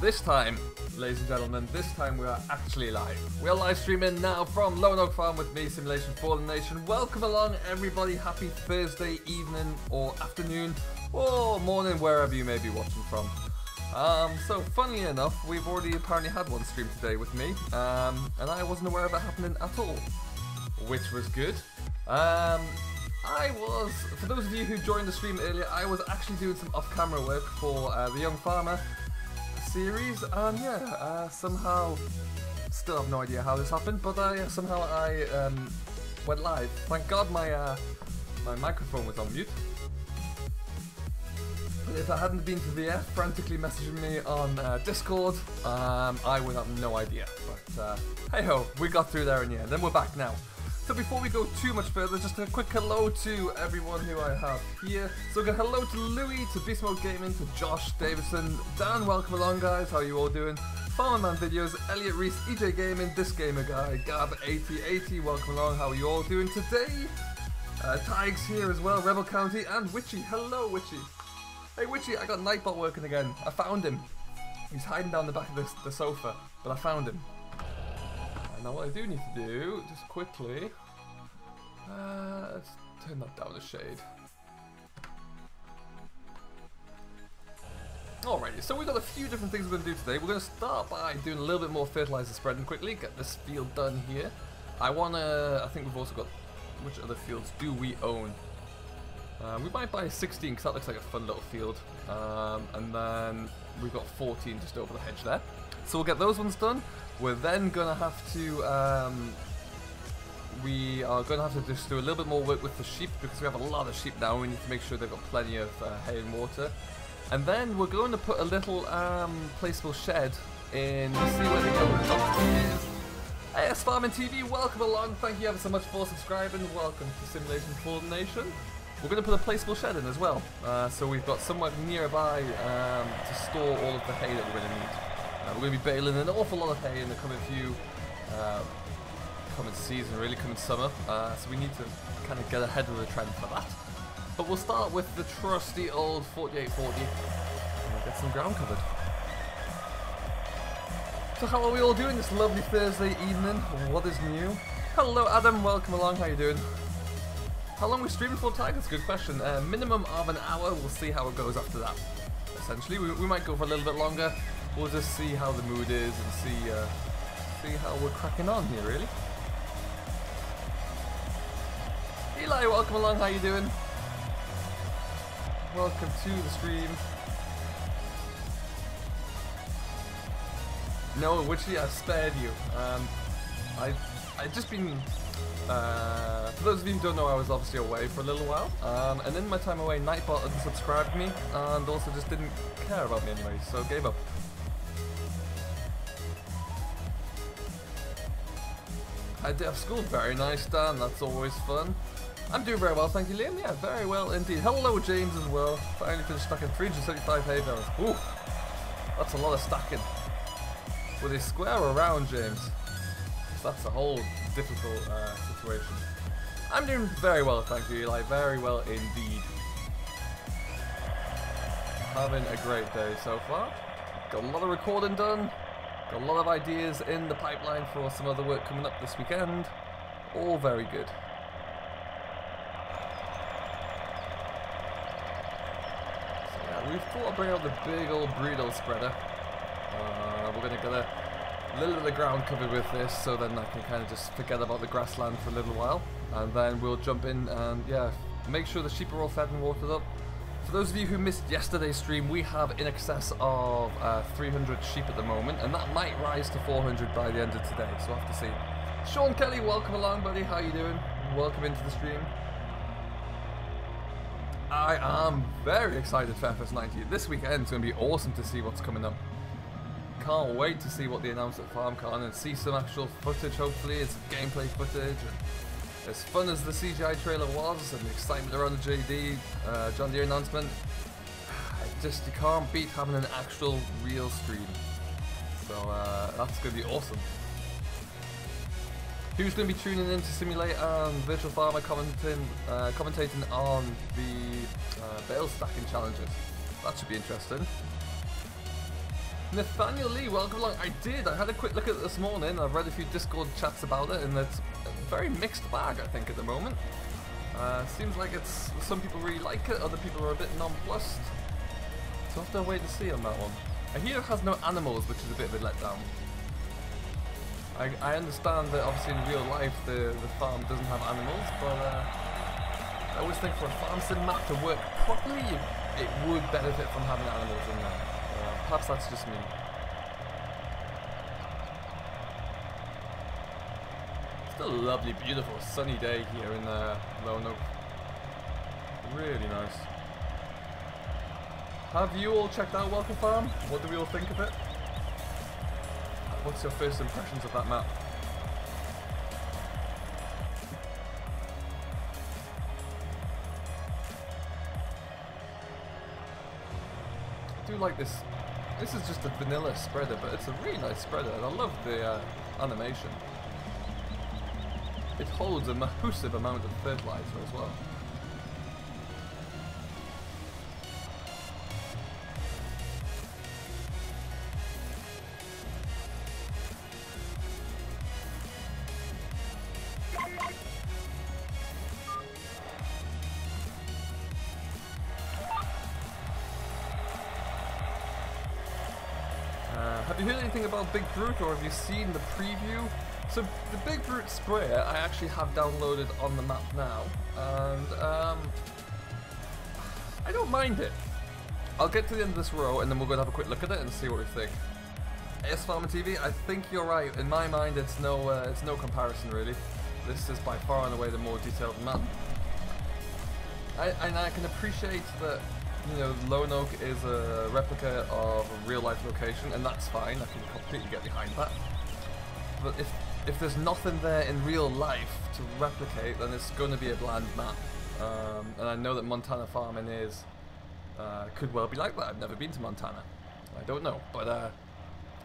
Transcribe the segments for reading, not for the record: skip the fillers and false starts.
This time, ladies and gentlemen, this time we are actually live. We are live streaming now from Lone Oak Farm with me, Simulation Fallen Nation. Welcome along, everybody. Happy Thursday evening or afternoon or morning, wherever you may be watching from. So funnily enough, we've already apparently had one stream today with me, and I wasn't aware of it happening at all, which was good. For those of you who joined the stream earlier, I was actually doing some off-camera work for the Young Farmer series, and yeah, somehow, still have no idea how this happened, but yeah, somehow I went live. Thank God my microphone was on mute. But if I hadn't been to VF frantically messaging me on Discord, I would have no idea. But hey ho, we got through there in the end, then we're back now. So before we go too much further, just a quick hello to everyone who I have here. So hello to Louis, to Beast Mode Gaming, to Josh Davidson, Dan, welcome along guys, how are you all doing? Farmerman Videos, Elliot Reese, EJ Gaming, This Gamer Guy, Gab8080, welcome along, how are you all doing today? Tiggs here as well, Rebel County, and Witchy, hello Witchy. Hey Witchy, I got Nightbot working again, I found him. He's hiding down the back of the sofa, but I found him. Now what I do need to do, just quickly, let's turn that down a shade. Alrighty, so we've got a few different things we're going to do today. We're going to start by doing a little bit more fertilizer spreading quickly, get this field done here. I think we've also got, which other fields do we own? We might buy 16 because that looks like a fun little field. And then we've got 14 just over the hedge there. So we'll get those ones done. We're then going to have to, we are going to have to just do a little bit more work with the sheep because we have a lot of sheep now. We need to make sure they've got plenty of hay and water. And then we're going to put a little placeable shed in, see where the yellow dot is. AS Farming TV, welcome along. Thank you ever so much for subscribing. Welcome to Simulation Fallen Nation. We're going to put a placeable shed in as well. So we've got somewhere nearby to store all of the hay that we're going to need. We're going to be baling an awful lot of hay in the coming season, really coming summer, so we need to kind of get ahead of the trend for that. But we'll start with the trusty old 4840 and we'll get some ground covered. So how are we all doing this lovely Thursday evening? What is new? Hello Adam, welcome along, how you doing? How long are we streaming for, Tiger? That's a good question. Minimum of an hour, we'll see how it goes after that. Essentially, we might go for a little bit longer. We'll just see how the mood is and see how we're cracking on here, really. Eli, welcome along, how you doing? Welcome to the stream. No, Witchy, I've spared you. I've just been, for those of you who don't know, I was obviously away for a little while, and in my time away, Nightbot unsubscribed me, and also just didn't care about me anyway, so gave up. I did have school, very nice Dan, that's always fun. I'm doing very well, thank you Liam, yeah, very well indeed. Hello James as well, finally finished stacking 375 hay bales. Ooh, that's a lot of stacking. With a square or round, James? That's a whole difficult situation. I'm doing very well, thank you Eli, very well indeed. Having a great day so far. Got a lot of recording done. Got a lot of ideas in the pipeline for some other work coming up this weekend. All very good. So yeah, we thought I'd bring out the big old Breedle spreader. We're going to get a little bit of ground covered with this, so then I can kind of just forget about the grassland for a little while. And then we'll jump in and yeah, make sure the sheep are all fed and watered up. For those of you who missed yesterday's stream, we have in excess of 300 sheep at the moment, and that might rise to 400 by the end of today, so we'll have to see. Sean Kelly, welcome along buddy, how you doing? Welcome into the stream. I am very excited for FS17. This weekend's going to be awesome to see what's coming up. Can't wait to see what they announced at FarmCon and see some actual footage, hopefully. It's gameplay footage. As fun as the CGI trailer was and the excitement around the JD, John Deere announcement, you can't beat having an actual real stream. So that's going to be awesome. Who's going to be tuning in to simulate Virtual Farmer commentating on the bale stacking challenges? That should be interesting. Nathaniel Lee, welcome along. I did. I had a quick look at it this morning. I've read a few Discord chats about it, and it's a very mixed bag, I think, at the moment. Seems like it's some people really like it, other people are a bit nonplussed. So I'll have to wait and see on that one. I hear it has no animals, which is a bit of a letdown. I understand that obviously in real life the farm doesn't have animals, but I always think for a farm sim map to work properly, it would benefit from having animals in there. Perhaps that's just me. Still a lovely, beautiful, sunny day here in Roanoke. Really nice. Have you all checked out Welcome Farm? What do we all think of it? What's your first impressions of that map? I do like this. This is just a vanilla spreader, but it's a really nice spreader, and I love the animation. It holds a massive amount of fertilizer as well. Have you heard anything about Big Brute, or have you seen the preview? So the Big Brute sprayer I actually have downloaded on the map now, and I don't mind it. I'll get to the end of this row and then we'll go and have a quick look at it and see what we think. AS Farmer TV, I think you're right. In my mind, it's no comparison really. This is by far and away the more detailed map. And I can appreciate that, you know, Roanoke is a replica of a real life location, and that's fine. I can completely get behind that. But if there's nothing there in real life to replicate, then it's going to be a bland map. And I know that Montana farming could well be like that. I've never been to Montana. I don't know, but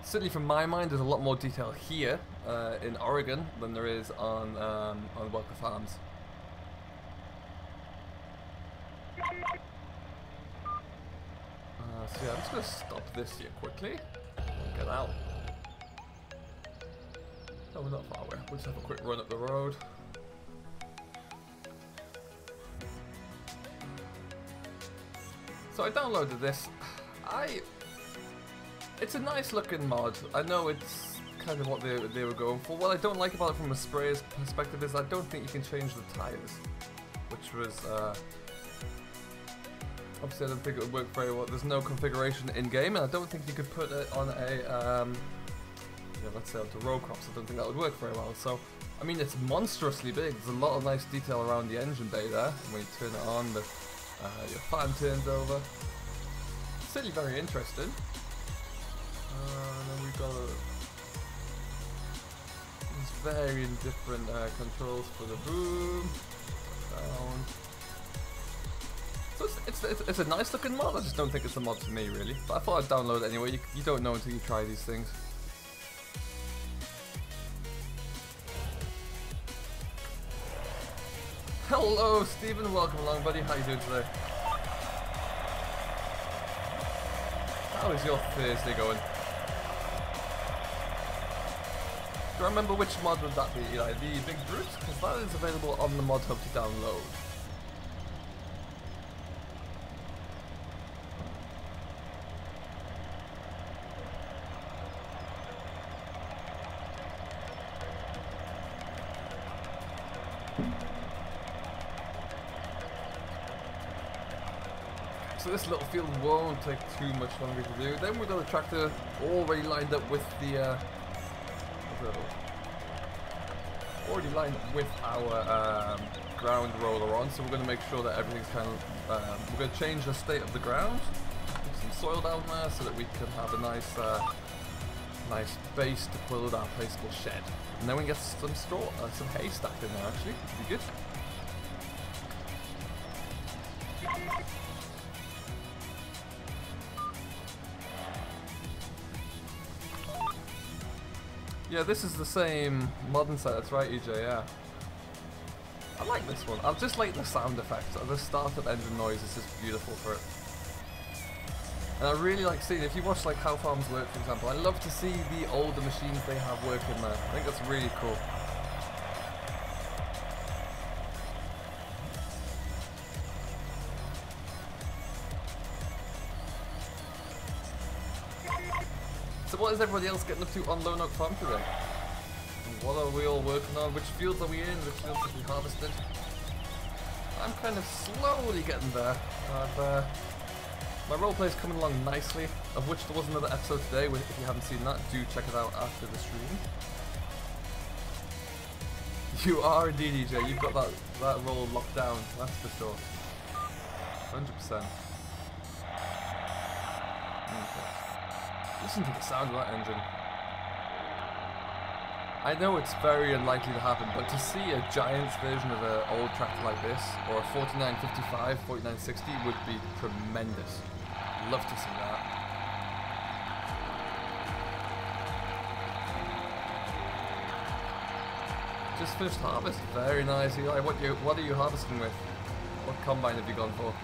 certainly from my mind, there's a lot more detail here in Oregon than there is on Welker Farms. So yeah, I'm just going to stop this here quickly. Get out. Oh, we're not far away. We'll just have a quick run up the road. So I downloaded this. It's a nice looking mod. I know it's kind of what they were going for. What I don't like about it from a sprayer's perspective is I don't think you can change the tires, which was obviously I don't think it would work very well. There's no configuration in game, and I don't think you could put it on a let's say onto row crops. I don't think that would work very well. So I mean, it's monstrously big. There's a lot of nice detail around the engine bay there. When you turn it on, your fan turns over. Certainly very interesting. And then we've got these varying different controls for the boom. Down. So it's a nice looking mod. I just don't think it's a mod for me really. But I thought I'd download it anyway. You don't know until you try these things. Hello Stephen, welcome along buddy. How you doing today? How is your Thursday going? Do I remember which mod would that be, Eli? The Big Brute? Because that is available on the mod hub to download. So this little field won't take too much longer to do. Then we've got the tractor already lined up with the our ground roller on. So we're going to make sure that everything's kind of we're going to change the state of the ground, put some soil down there so that we can have a nice base to build our placeable shed. And then we can get some straw, some hay stacked in there actually, which would be good. Yeah, this is the same modern set, that's right EJ, yeah. I like this one. I just like the sound effects. The startup engine noise is just beautiful for it. And I really like seeing, if you watch like how farms work, for example, I love to see the older machines they have working there. I think that's really cool. So what is everybody else getting up to on Lone Oak Farm today? What are we all working on? Which fields are we in? Which fields have we harvested? I'm kind of slowly getting there. My roleplay is coming along nicely, of which there was another episode today. If you haven't seen that, do check it out after the stream. You are indeed, EJ. You've got that role locked down, that's for sure. 100%. Okay. Listen to the sound of that engine. I know it's very unlikely to happen, but to see a Giants version of an old tractor like this, or a 4955, 4960 would be tremendous. Love to see that. Just finished harvest. Very nice, Eli. What are you harvesting with? What combine have you gone for?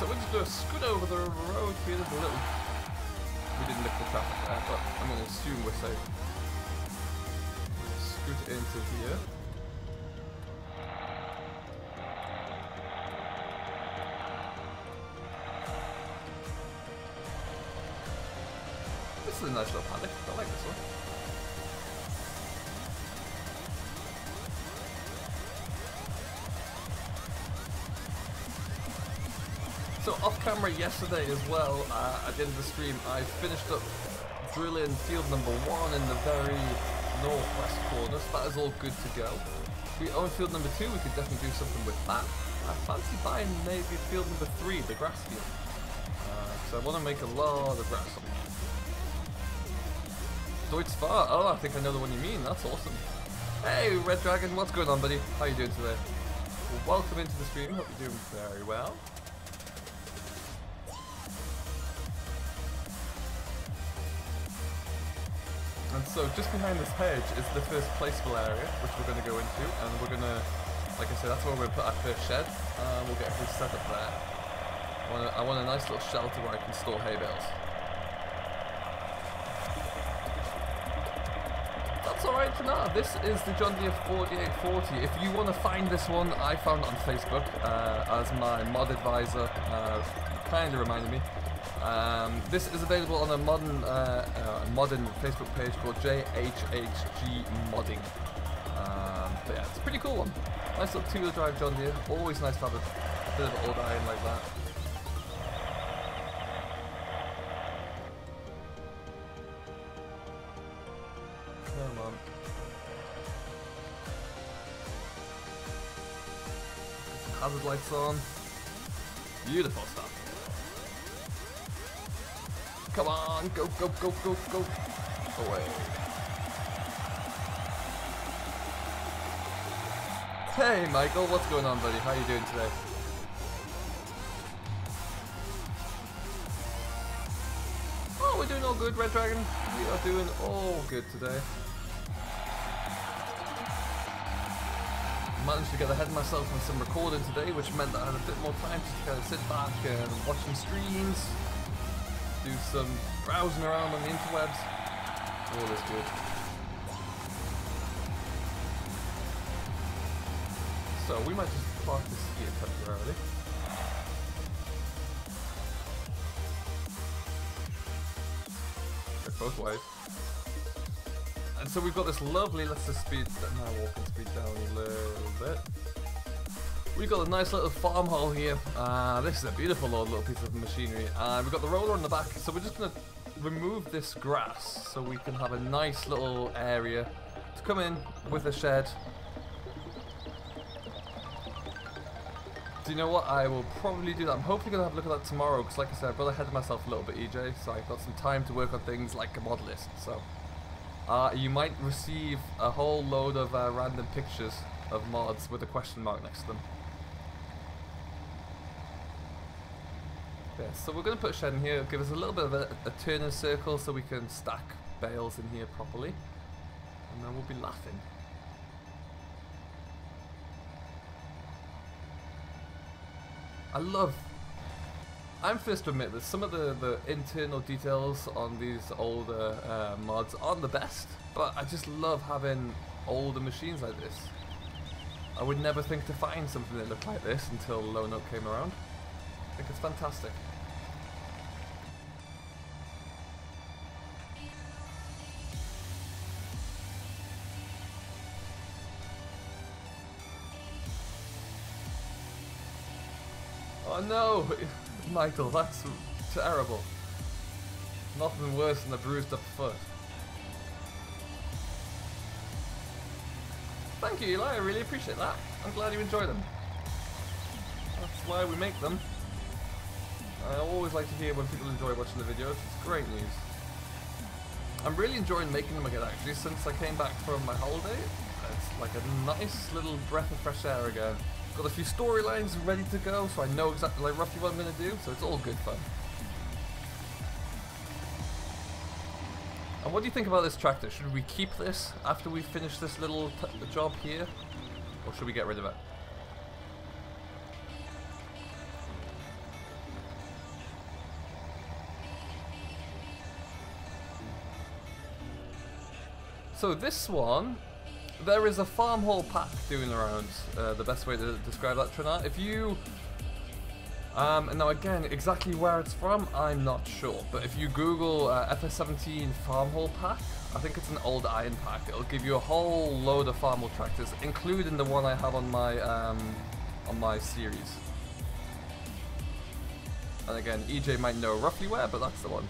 So we're just going to scoot over the road here. There's a little... We didn't lift the traffic there, but I'm going to assume we're safe. Scoot into here. This is a nice little paddock. I like this one. So off camera yesterday as well, at the end of the stream, I finished up drilling field number 1 in the very northwest corner, so that is all good to go. If we own field number 2, we could definitely do something with that. I fancy buying maybe field number 3, the grass field. So I want to make a lot of grass. Deutsch Far, oh I think I know the one you mean, that's awesome. Hey Red Dragon, what's going on buddy? How you doing today? Well, welcome into the stream, hope you're doing very well. And so just behind this hedge is the first placeable area, which we're going to go into, and we're going to, like I said, that's where we're going to put our first shed. We'll get everything set up there. I want a nice little shelter where I can store hay bales. That's alright for now. This is the John Deere 4840. If you want to find this one, I found it on Facebook as my mod advisor, kind of reminded me. This is available on a modern Facebook page called JHHG Modding. But yeah, it's a pretty cool one. Nice little 2-wheel drive John Deere. Always nice to have a bit of an old iron like that. Come on. Get some hazard lights on. Beautiful stuff. Come on, go, go, go, go, go. Away. Hey, Michael, what's going on, buddy? How you doing today? Oh, we're doing all good, Red Dragon. We are doing all good today. Managed to get ahead of myself on some recording today, which meant that I had a bit more time to kind of sit back and watch some streams. Do some browsing around on the interwebs. All is good. So we might just park this here temporarily. Check both ways. And so we've got this lovely, let's just speed now walking speed down a little bit. We've got a nice little farm hole here. This is a beautiful little piece of machinery. We've got the roller on the back, so we're just going to remove this grass so we can have a nice little area to come in with a shed. Do you know what? I will probably do that. I'm hopefully going to have a look at that tomorrow because like I said, I've got ahead of myself a little bit, EJ, so I've got some time to work on things like a mod list. So you might receive a whole load of random pictures of mods with a question mark next to them. Yeah, so we're going to put a shed in here, give us a little bit of a turning circle so we can stack bales in here properly, and then we'll be laughing. I'm first to admit that some of the internal details on these older mods aren't the best, but I just love having older machines like this. I would never think to find something that looked like this until Lone Oak came around. I think it's fantastic. Oh no, Michael, that's terrible. Nothing worse than a bruised up foot. Thank you, Eli, I really appreciate that. I'm glad you enjoy them. That's why we make them. I always like to hear when people enjoy watching the videos. It's great news. I'm really enjoying making them again, actually, since I came back from my holiday. It's like a nice little breath of fresh air again. Got a few storylines ready to go, so I know exactly, like, roughly what I'm going to do, so it's all good fun. And what do you think about this tractor? Should we keep this after we finish this little job here? Or should we get rid of it? So this one, there is a farm haul pack doing around, the best way to describe that, Trinat. If you, and now again, exactly where it's from, I'm not sure, but if you Google FS17 farm haul pack, I think it's an old iron pack, it'll give you a whole load of farm haul tractors, including the one I have on my series. And again, EJ might know roughly where, but that's the one.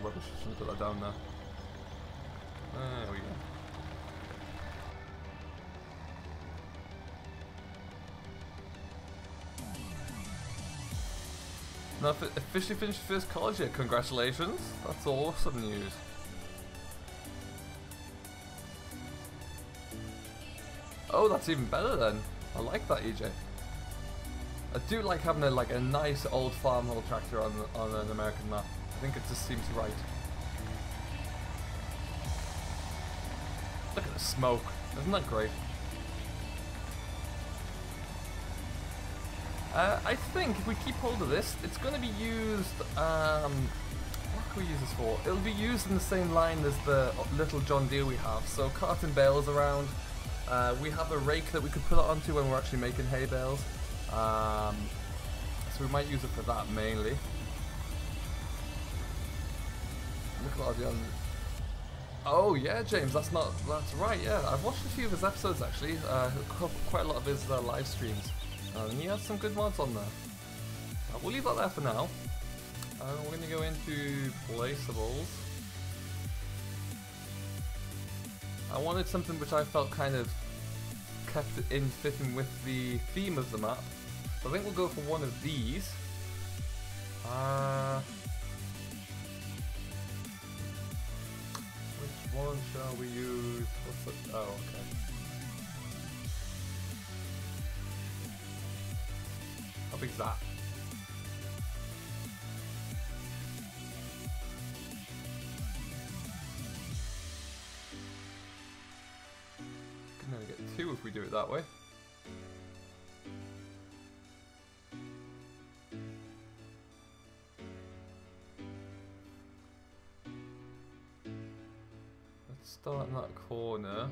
Rubbish, shouldn't put that down there. There we go. Now, officially finished first college year, congratulations. That's awesome news. Oh, that's even better then. I like that, EJ. I do like having a nice old farm haul tractor on an American map. I think it just seems right. Look at the smoke. Isn't that great? I think if we keep hold of this, it's going to be used, what can we use this for? It'll be used in the same line as the little John Deere we have. So carting bales around. We have a rake that we could put it onto when we're actually making hay bales. So we might use it for that mainly. Look at all the other... Oh yeah, James, that's right, yeah. I've watched a few of his episodes actually, quite a lot of his live streams. And he has some good mods on there. We'll leave that there for now. We're going to go into placeables. I wanted something which I felt kind of kept it in fitting with the theme of the map. So I think we'll go for one of these. Which one shall we use? What's the... Oh, okay. How big's that? Can only get two if we do it that way. Let's start in that corner.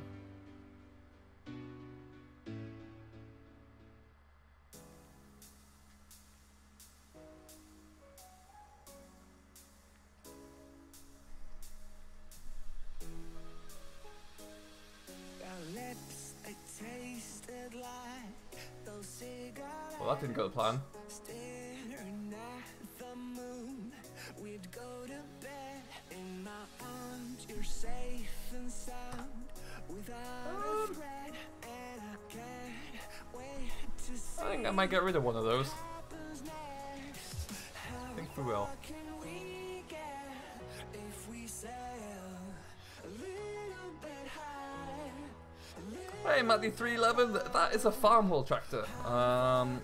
Well, that didn't go to plan. I think I might get rid of one of those. I think we will. Hey Matty311, that is a farm haul tractor. I'll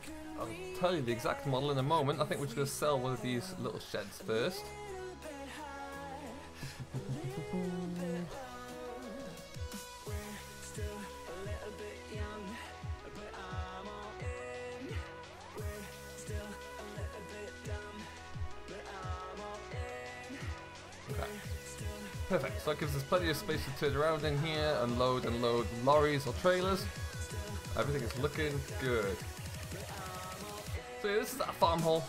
tell you the exact model in a moment. I think we're just going to sell one of these little sheds first. Perfect, so that gives us plenty of space to turn around in here, unload and load lorries or trailers. Everything is looking good. So yeah, this is that farm haul.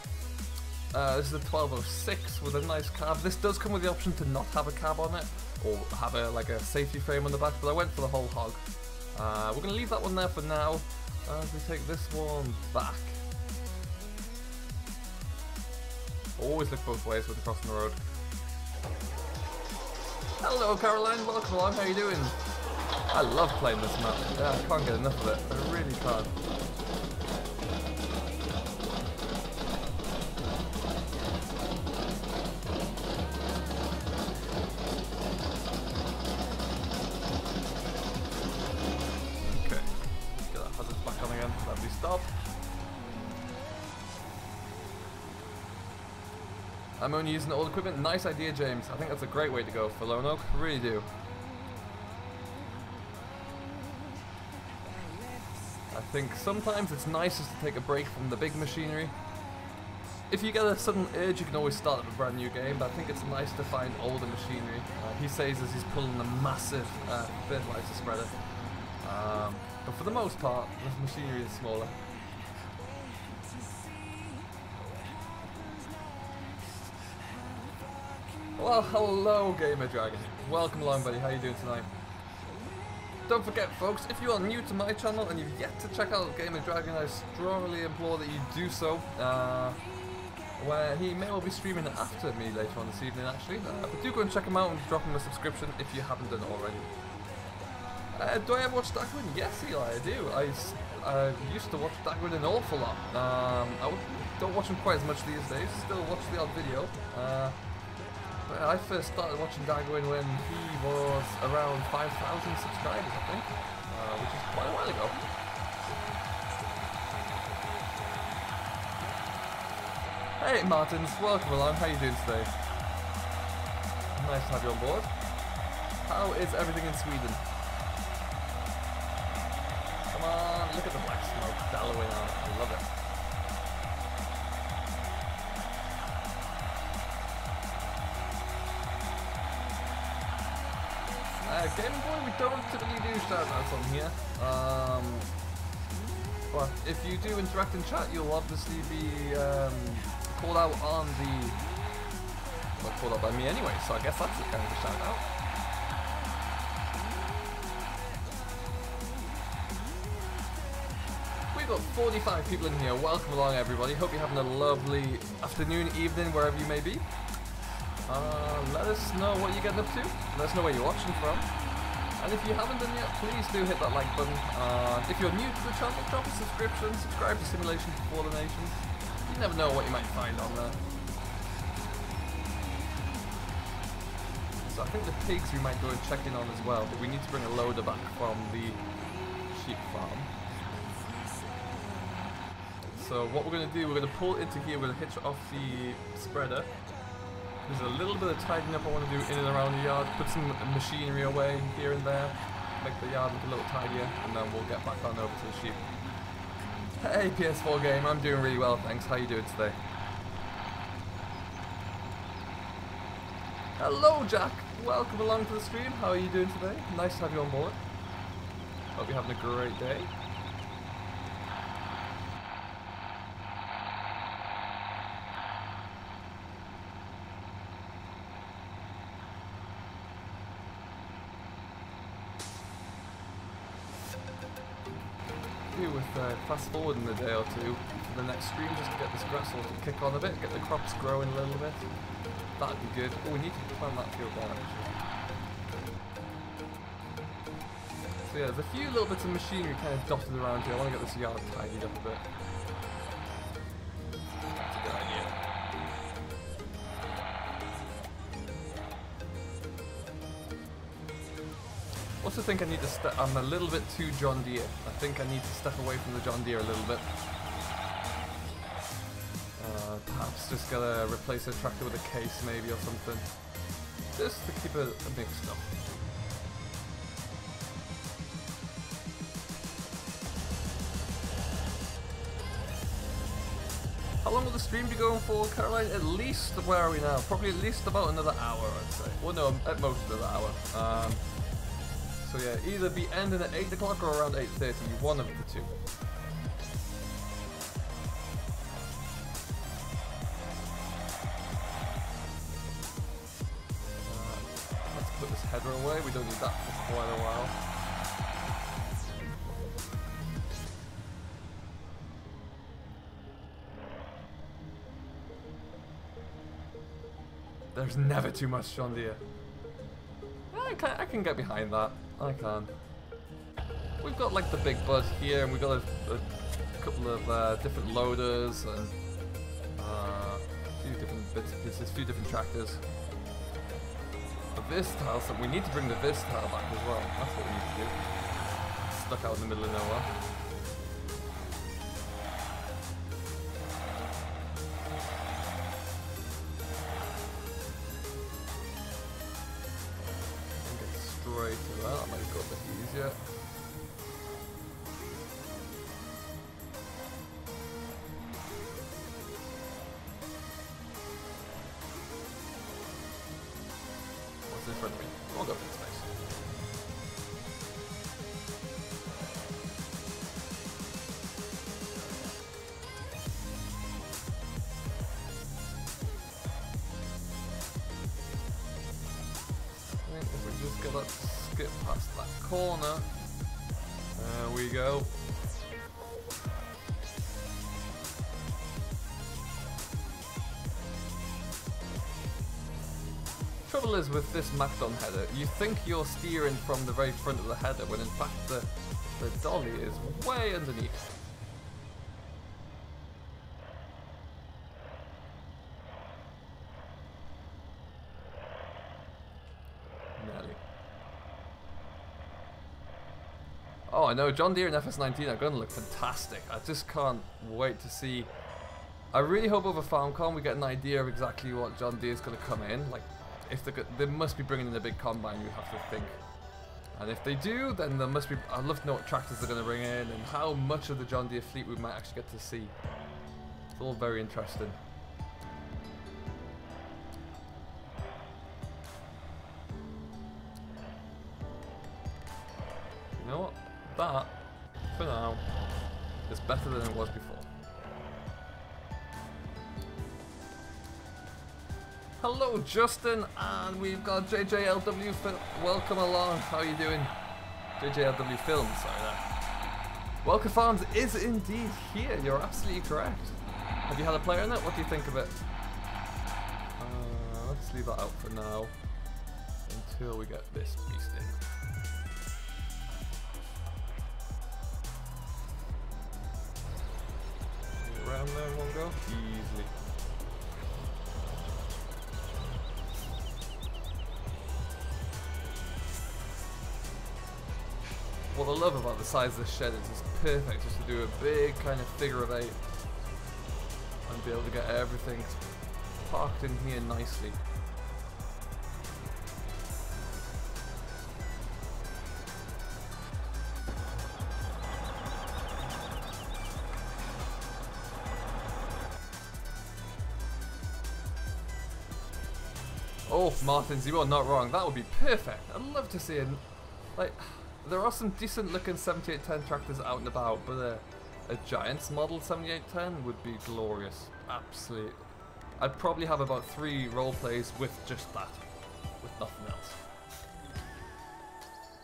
This is a 1206 with a nice cab. This does come with the option to not have a cab on it, or have like a safety frame on the back, but I went for the whole hog. We're going to leave that one there for now, as we take this one back. Always look both ways when crossing the road. Hello Caroline, welcome along, how you doing? I love playing this map, yeah, I can't get enough of it, I really can't. Okay, get that hazards back on again, lovely stop. I'm only using old equipment. Nice idea, James. I think that's a great way to go for Lone Oak. I really do. I think sometimes it's nice just to take a break from the big machinery. If you get a sudden urge, you can always start up a brand new game, but I think it's nice to find older machinery. He says as he's pulling a massive fertilizer spreader. But for the most part, the machinery is smaller. Well, hello Gamer Dragon. Welcome along, buddy. How you doing tonight? Don't forget, folks, if you are new to my channel and you've yet to check out Gamer Dragon, I strongly implore that you do so. Where he may well be streaming after me later on this evening, actually. But do go and check him out and drop him a subscription if you haven't done it already. Do I ever watch Dagwin? Yes, Eli, I do. I used to watch Dagwin an awful lot. I don't watch him quite as much these days. Still watch the odd video. I first started watching Dagwin when he was around 5,000 subscribers, I think, which is quite a while ago. Hey Martins, welcome along, how you doing today? Nice to have you on board. How is everything in Sweden? Come on, look at the black smoke bellowing out, I love it. Game Boy, we don't typically do shoutouts on here, but if you do interact in chat, you'll obviously be called out on the, well, called out by me anyway, so I guess that's a kind of a shoutout. We've got 45 people in here, welcome along everybody, hope you're having a lovely afternoon, evening, wherever you may be. Let us know what you're getting up to, let us know where you're watching from, and if you haven't done yet, please do hit that like button. If you're new to the channel, drop a subscription, subscribe to Simulation for the Nations, you never know what you might find on there. So I think the pigs we might go and check in on as well, but we need to bring a loader back from the sheep farm. So what we're going to do, we're going to pull into here, we're going to hitch off the spreader. There's a little bit of tidying up I want to do in and around the yard, put some machinery away here and there, make the yard look a little tidier, and then we'll get back on over to the sheep. Hey PS4 game, I'm doing really well, thanks. How you doing today? Hello Jack, welcome along to the stream. How are you doing today? Nice to have you on board. Hope you're having a great day. With fast forward in a day or two for the next stream, just to get this grass all to kick on a bit, get the crops growing a little bit. That'd be good. Oh, we need to plant that field down actually. So yeah, there's a few little bits of machinery kind of dotted around here. I want to get this yard tidied up a bit. That's a good idea. Also think I need to step, I'm a little bit too John Deere. I think I need to step away from the John Deere a little bit. Perhaps just gotta replace a tractor with a case maybe or something. Just to keep it mixed up. How long will the stream be going for, Caroline? At least, where are we now? Probably at least about another hour, I'd say. Well, no, at most another hour. So yeah, either be ending at 8 o'clock or around 8:30, one of the two. Let's put this header away, we don't need that for quite a while. There's never too much John Deere. I can get behind that. I can. We've got like the big bud here, and we've got a couple of different loaders and a few different bits and pieces, a few different tractors. The Vistile, so we need to bring the Vistile back as well. That's what we need to do. Stuck out in the middle of nowhere. Straight to that might go a bit easier. What's in front of me? I'll go for the space. Let's skip past that corner. There we go. Trouble is with this Macdon header, you think you're steering from the very front of the header when in fact the dolly is way underneath. Oh, I know, John Deere and FS17 are going to look fantastic. I just can't wait to see. I really hope over FarmCon we get an idea of exactly what John Deere is going to come in. Like, if they must be bringing in a big combine, you have to think. And if they do, then there must be. I'd love to know what tractors they're going to bring in and how much of the John Deere fleet we might actually get to see. It's all very interesting. You know what? That, for now, is better than it was before. Hello Justin, and we've got JJLW welcome along. How are you doing? JJLW Films, sorry there. Welcome Farms is indeed here, you're absolutely correct. Have you had a player in it? What do you think of it? Let's leave that out for now, until we get this beast in. Around there in one go? Easily. What I love about the size of this shed is it's perfect just to do a big kind of figure of 8 and be able to get everything parked in here nicely. Oh, Martins, you are not wrong. That would be perfect. I'd love to see it. Like, there are some decent looking 7810 tractors out and about, but a Giants model 7810 would be glorious. Absolutely. I'd probably have about 3 role plays with just that, with nothing else.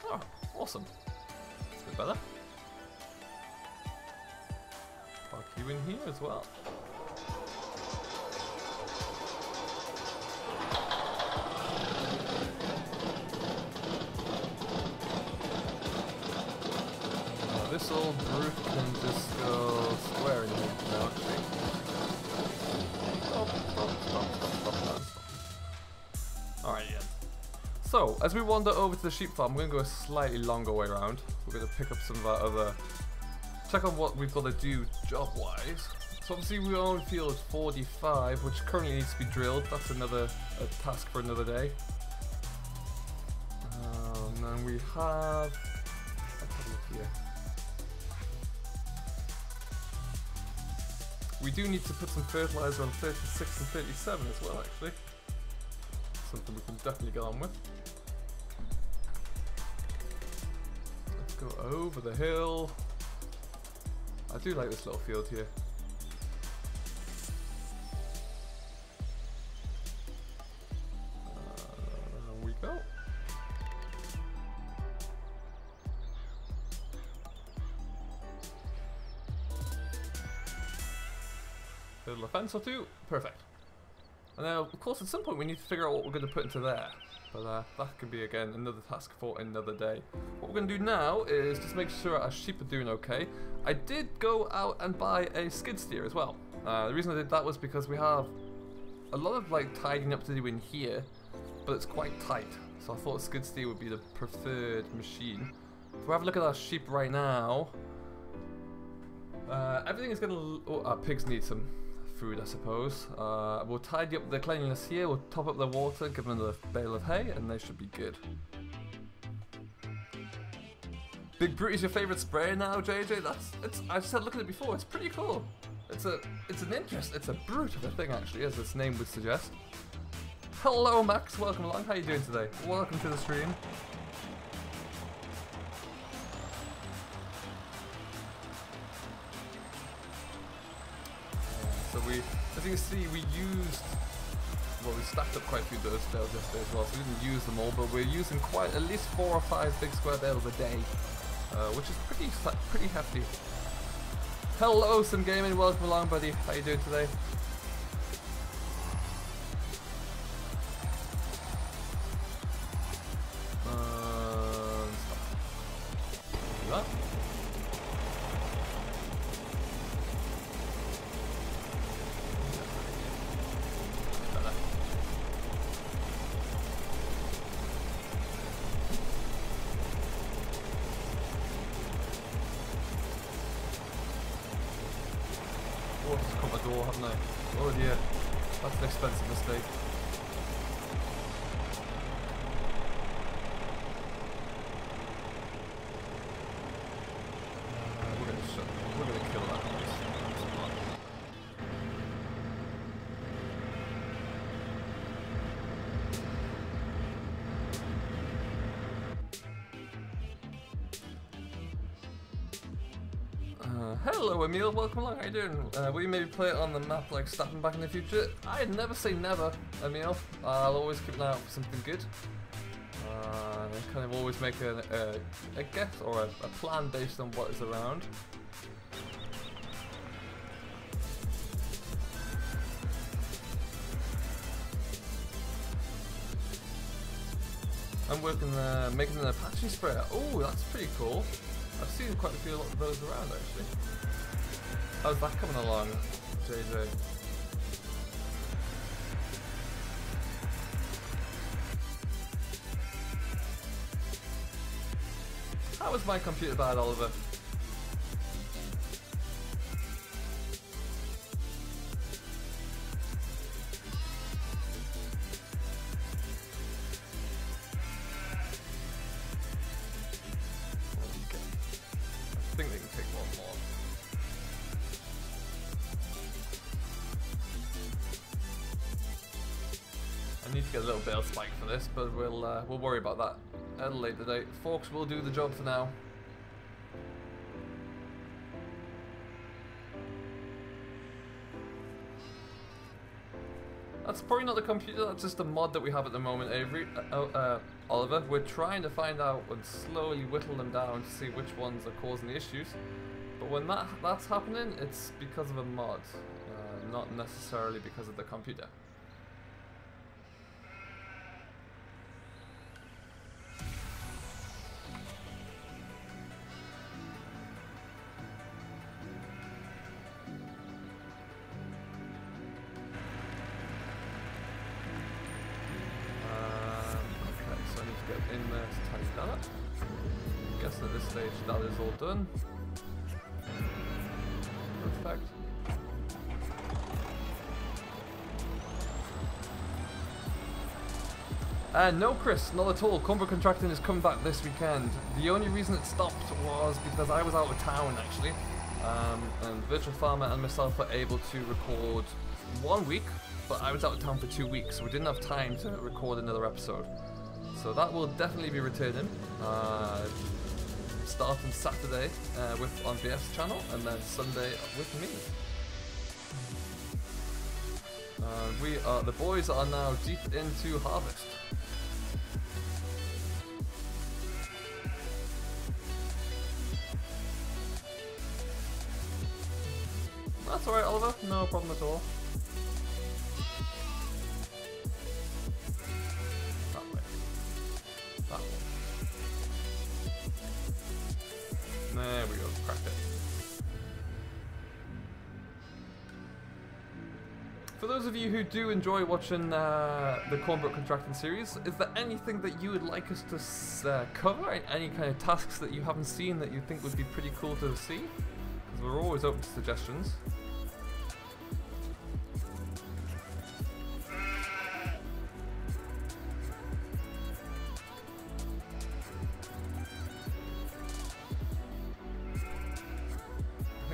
Oh, awesome. That's a bit better. Park you in here as well. This old brute can just go square in here now, actually. Stop. Alright, yeah. So, as we wander over to the sheep farm, we're going to go a slightly longer way around. We're going to pick up some of our other... check on what we've got to do job-wise. So obviously we own field 45, which currently needs to be drilled. That's another task for another day. And then we have... let's have a look here. We do need to put some fertilizer on 36 and 37 as well, actually. Something we can definitely get on with. Let's go over the hill. I do like this little field here. There we go. Build a fence or two. Perfect. And now, of course, at some point we need to figure out what we're going to put into there. But that can be, again, another task for another day. What we're going to do now is just make sure our sheep are doing okay. I did go out and buy a skid steer as well. The reason I did that was because we have a lot of like tidying up to do in here, but it's quite tight. So I thought a skid steer would be the preferred machine. If we have a look at our sheep right now, everything is going to... oh, our pigs need some food, I suppose. We'll tidy up the cleanliness here, we'll top up the water, give them a bale of hay, and they should be good. Big Brute is your favourite sprayer now, JJ? I said look at it before, it's pretty cool. It's a brute of a thing actually, as its name would suggest. Hello Max, welcome along, how are you doing today? Welcome to the stream. So as you can see, we stacked up quite a few of those bales yesterday as well, so we didn't use them all, but we're using at least 4 or 5 big square bales a day, which is pretty hefty. Hello, Sim Gaming, welcome along, buddy. How you doing today? Stop. Haven't I? Oh dear, that's an expensive mistake. We're gonna kill that. Hello Emil, welcome along, how you doing? Will you maybe play it on the map like Stappen back in the future? I'd never say never, Emil. I'll always keep an eye out for something good. Kind of always make a guess or a plan based on what is around. I'm working making an Apache sprayer. Oh, that's pretty cool. I've seen quite a few of those around actually. How's that coming along, JJ? How was my computer bad, Oliver? I think they can take one more. I need to get a little bale spike for this, but we'll worry about that at a later date. Forks will do the job for now. That's probably not the computer, that's just a mod that we have at the moment, Avery. Oliver, we're trying to find out and slowly whittle them down to see which ones are causing the issues. But when that's happening, it's because of a mod, not necessarily because of the computer. in there to tidy that up. Guess at this stage that is all done. Perfect. No, Chris, not at all. Combo contracting is coming back this weekend. The only reason it stopped was because I was out of town, actually. And Virtual Farmer and myself were able to record 1 week, but I was out of town for 2 weeks, so we didn't have time to record another episode. So that will definitely be returning, starting Saturday on VF's channel, and then Sunday with me. The boys are now deep into harvest. That's alright, Oliver, no problem at all. That way. That one. There we go, cracked it. For those of you who do enjoy watching the Cornbrook Contracting series, is there anything that you would like us to cover? Any kind of tasks that you haven't seen that you think would be pretty cool to see? Because we're always open to suggestions.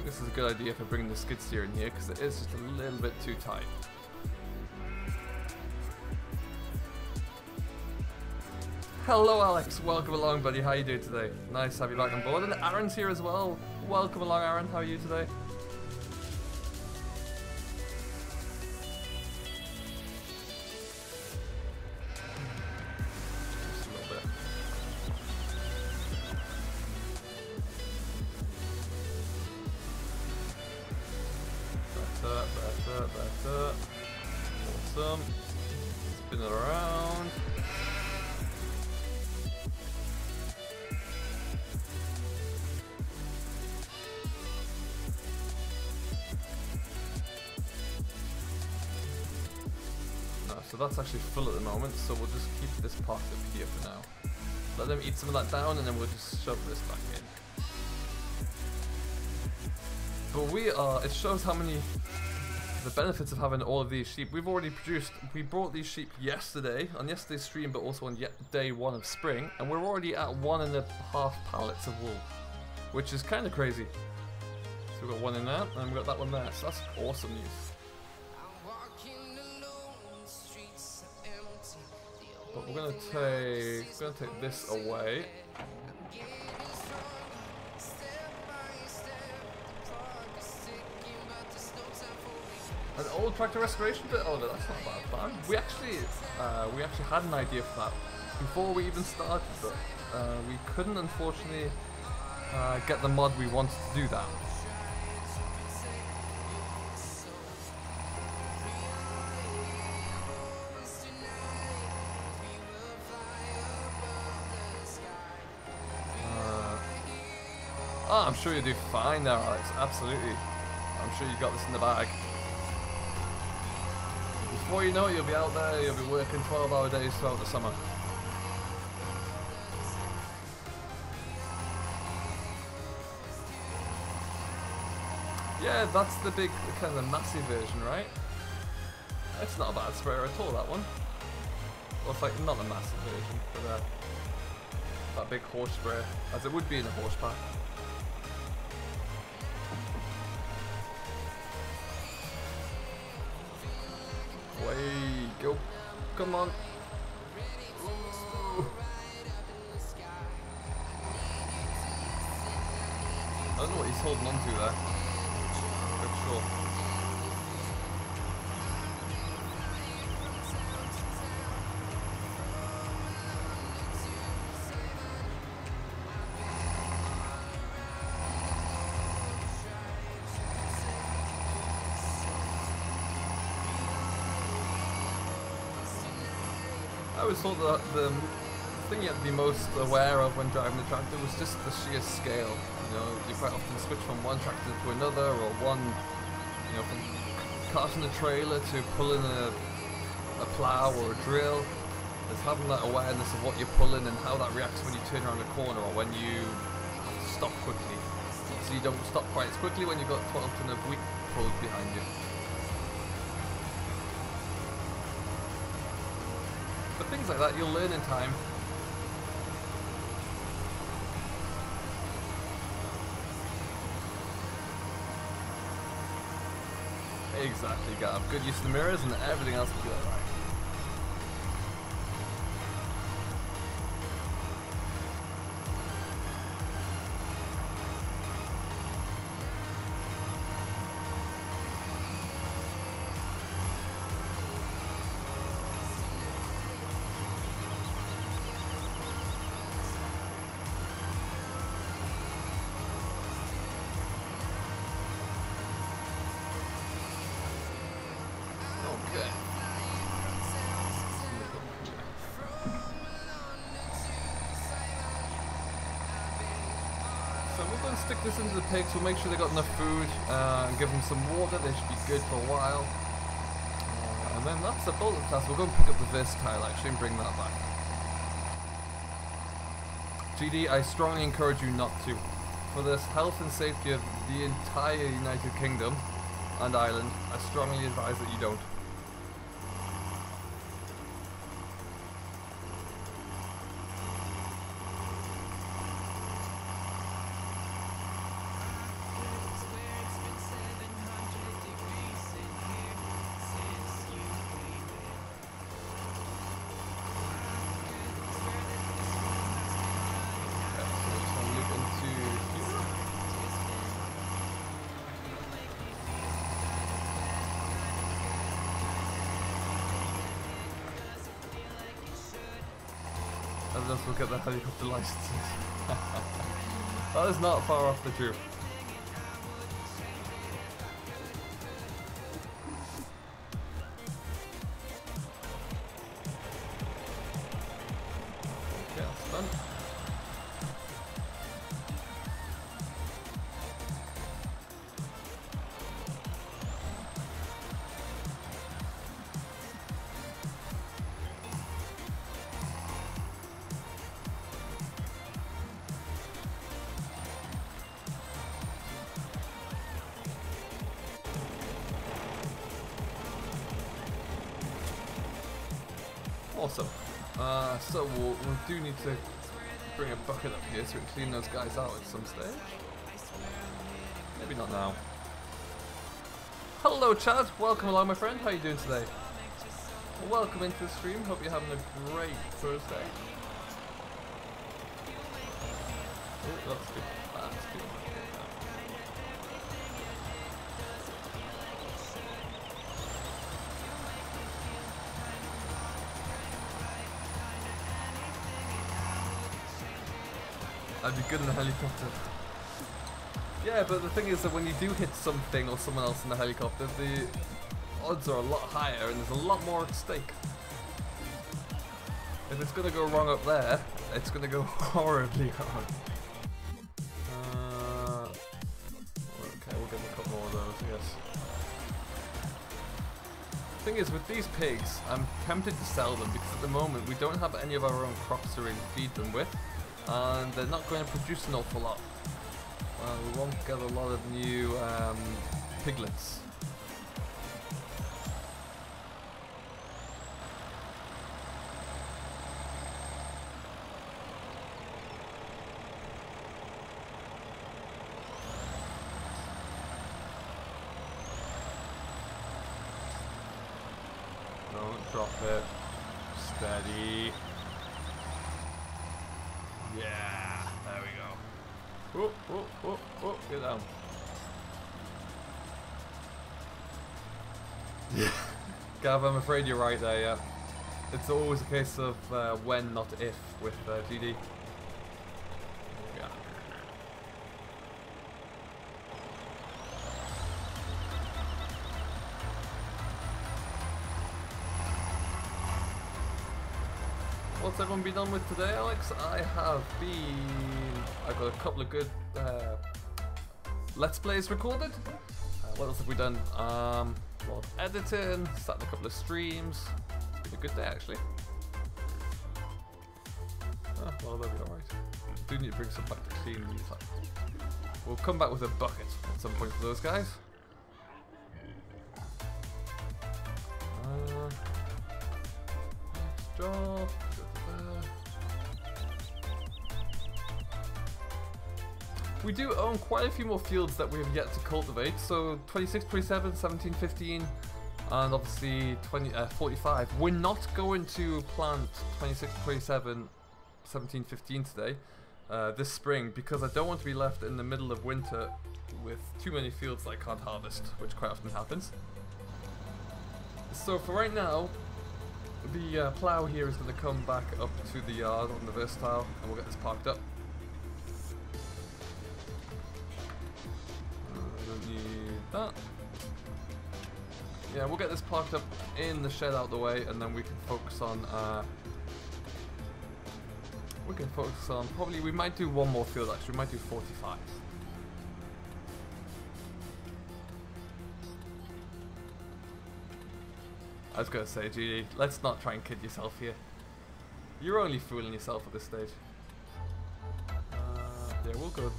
This is a good idea for bringing the skid steer in here because it is just a little bit too tight. Hello Alex, welcome along buddy, how you doing today? Nice to have you back on board, and Aaron's here as well. Welcome along Aaron, how are you today? Just a little bit. Better. Awesome. Spin it around. No, so that's actually full at the moment, so we'll just keep this part up here for now. Let them eat some of that down and then we'll just shove this back in. But it shows how many, the benefits of having all of these sheep. We brought these sheep yesterday, on yesterday's stream, but also on day 1 of spring, and we're already at 1.5 pallets of wool, which is kind of crazy. So we've got one in there, and we've got that one there, so that's awesome news. But we're gonna take this away. An old tractor restoration bit? Oh no, that's not a bad plan. We actually had an idea for that before we even started, but we couldn't unfortunately get the mod we wanted to do that. I'm sure you'll do fine there, Alex. Absolutely. I'm sure you got this in the bag. Before you know it, you'll be out there, you'll be working 12-hour days throughout the summer. Yeah, that's the big, kind of the massive version, right? It's not a bad sprayer at all, that one. Well, it's like not a massive version, but that big horse sprayer, as it would be in a horse pack. Way go. Come on. Ooh. I don't know what he's holding on to there. Not sure. I always thought that the thing you had to be most aware of when driving the tractor was just the sheer scale. You know, you quite often switch from one tractor to another, or from carting a trailer to pulling a plow or a drill. It's having that awareness of what you're pulling and how that reacts when you turn around a corner or when you have to stop quickly. So you don't stop quite as quickly when you've got 12 ton of wheat pulled behind you. But things like that you'll learn in time. Exactly, Gav. Good use of the mirrors and everything else will be alright. Stick this into the pigs, we'll make sure they got enough food and give them some water. They should be good for a while. And then that's the bulk of the task. We'll go and pick up the versatile actually and bring that back. GD, I strongly encourage you not to. For the health and safety of the entire United Kingdom and Ireland, I strongly advise that you don't. Let's look at the helicopter licenses. That is not far off the truth. Okay, that's done. Awesome. So we do need to bring a bucket up here so we can clean those guys out at some stage. Maybe not now. Hello Chad, welcome along my friend, how are you doing today? Welcome into the stream, hope you're having a great Thursday. Oh, that's good. That's good. I'd be good in a helicopter. Yeah, but the thing is that when you do hit something or someone else in the helicopter, the odds are a lot higher and there's a lot more at stake. If it's going to go wrong up there, it's going to go horribly wrong. Okay, we'll get a couple more of those, I guess. The thing is, with these pigs, I'm tempted to sell them because at the moment we don't have any of our own crops to really feed them with. And they're not going to produce an awful lot. We won't get a lot of new piglets. Don't drop it. Steady. Yeah, there we go. Oh, get down. Yeah. Gav, I'm afraid you're right there, yeah. It's always a case of when, not if, with GD. Yeah. What's everyone been on with today, Alex? I've got a couple of good Let's Plays recorded. What else have we done? Well, editing, started a couple of streams. It's been a good day, actually. Oh, they'll be alright. Do need to bring some back to clean these up. We'll come back with a bucket at some point for those guys. Job. We do own quite a few more fields that we have yet to cultivate. So 26, 27, 17, 15, and obviously 45. We're not going to plant 26, 27, 17, 15 today, this spring, because I don't want to be left in the middle of winter with too many fields that I can't harvest, which quite often happens. So for right now, the plough here is going to come back up to the yard on the Versatile, and we'll get this parked up. I don't need that. Yeah, we'll get this parked up in the shed out the way, and then we can focus on probably, we might do one more field actually, we might do 45. I was going to say, GD, let's not try and kid yourself here. You're only fooling yourself at this stage. Yeah, we'll go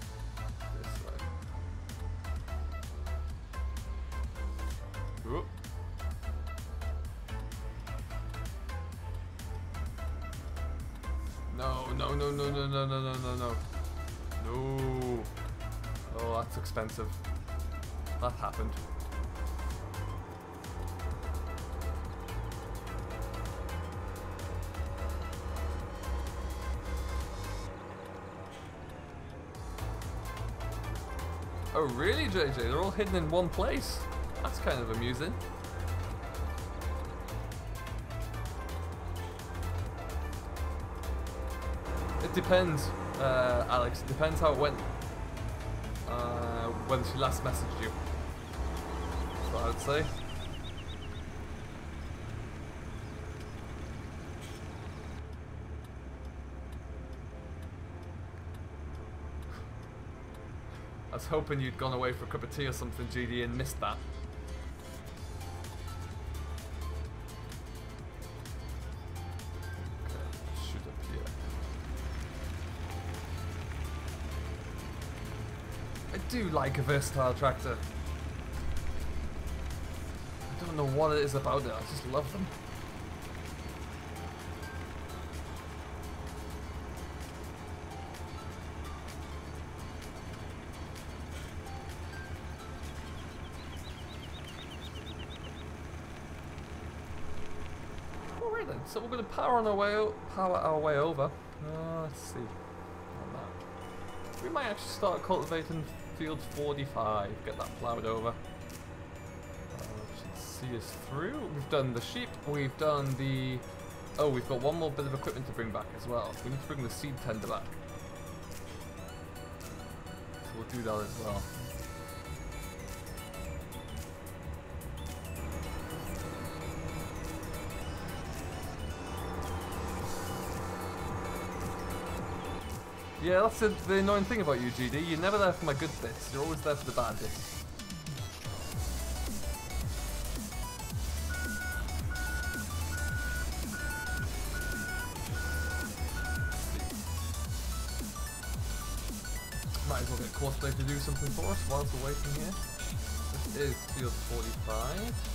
this way. Whoop. No, no, no, no, no, no, no, no, no, no. No. Oh, that's expensive. That happened. Oh really, JJ? They're all hidden in one place? That's kind of amusing. It depends, Alex. It depends how it went when she last messaged you. That's what I would say. I was hoping you'd gone away for a cup of tea or something, GD, and missed that. Okay, shoot up here. I do like a versatile tractor. I don't know what it is about it, I just love them. Alright then, so we're going to power our way over. Let's see. On that. We might actually start cultivating field 45. Get that ploughed over. Should see us through. We've done the sheep. We've done the. Oh, we've got one more bit of equipment to bring back as well. We need to bring the seed tender back. So we'll do that as well. Yeah, that's the annoying thing about you, GD. You're never there for my good bits. You're always there for the bad bits. Might as well get Courseplay to do something for us whilst we're waiting here. This is field 45.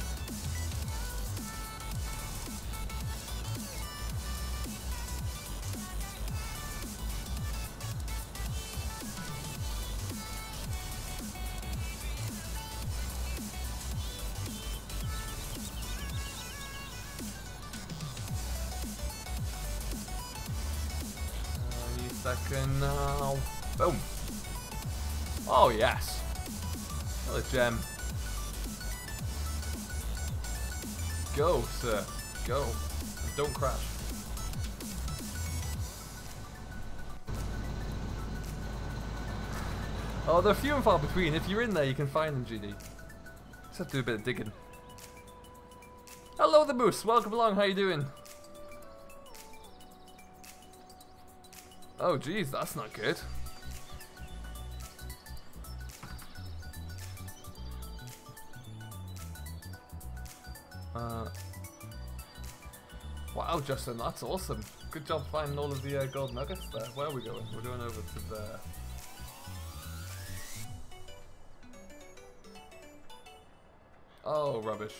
Second now. Boom. Oh yes. What a gem. Go, sir. Go. And don't crash. Oh, they're few and far between. If you're in there, you can find them, GD. Just have to do a bit of digging. Hello, the Moose. Welcome along. How you doing? Oh geez, that's not good. Wow, Justin, that's awesome. Good job finding all of the gold nuggets there. Where are we going? We're going over to there. Oh, rubbish.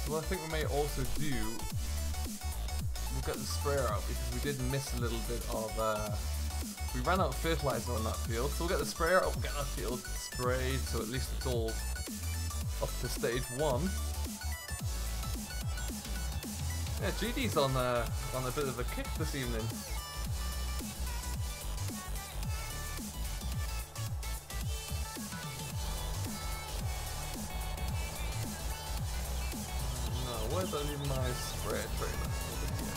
What I think we may also do, we'll get the sprayer out because we did miss a little bit of, we ran out of fertilizer on that field, so we'll get the sprayer out, we'll get that field sprayed, so at least it's all up to stage 1. Yeah, GD's on a bit of a kick this evening. No, where's only my sprayer trailer? Over here.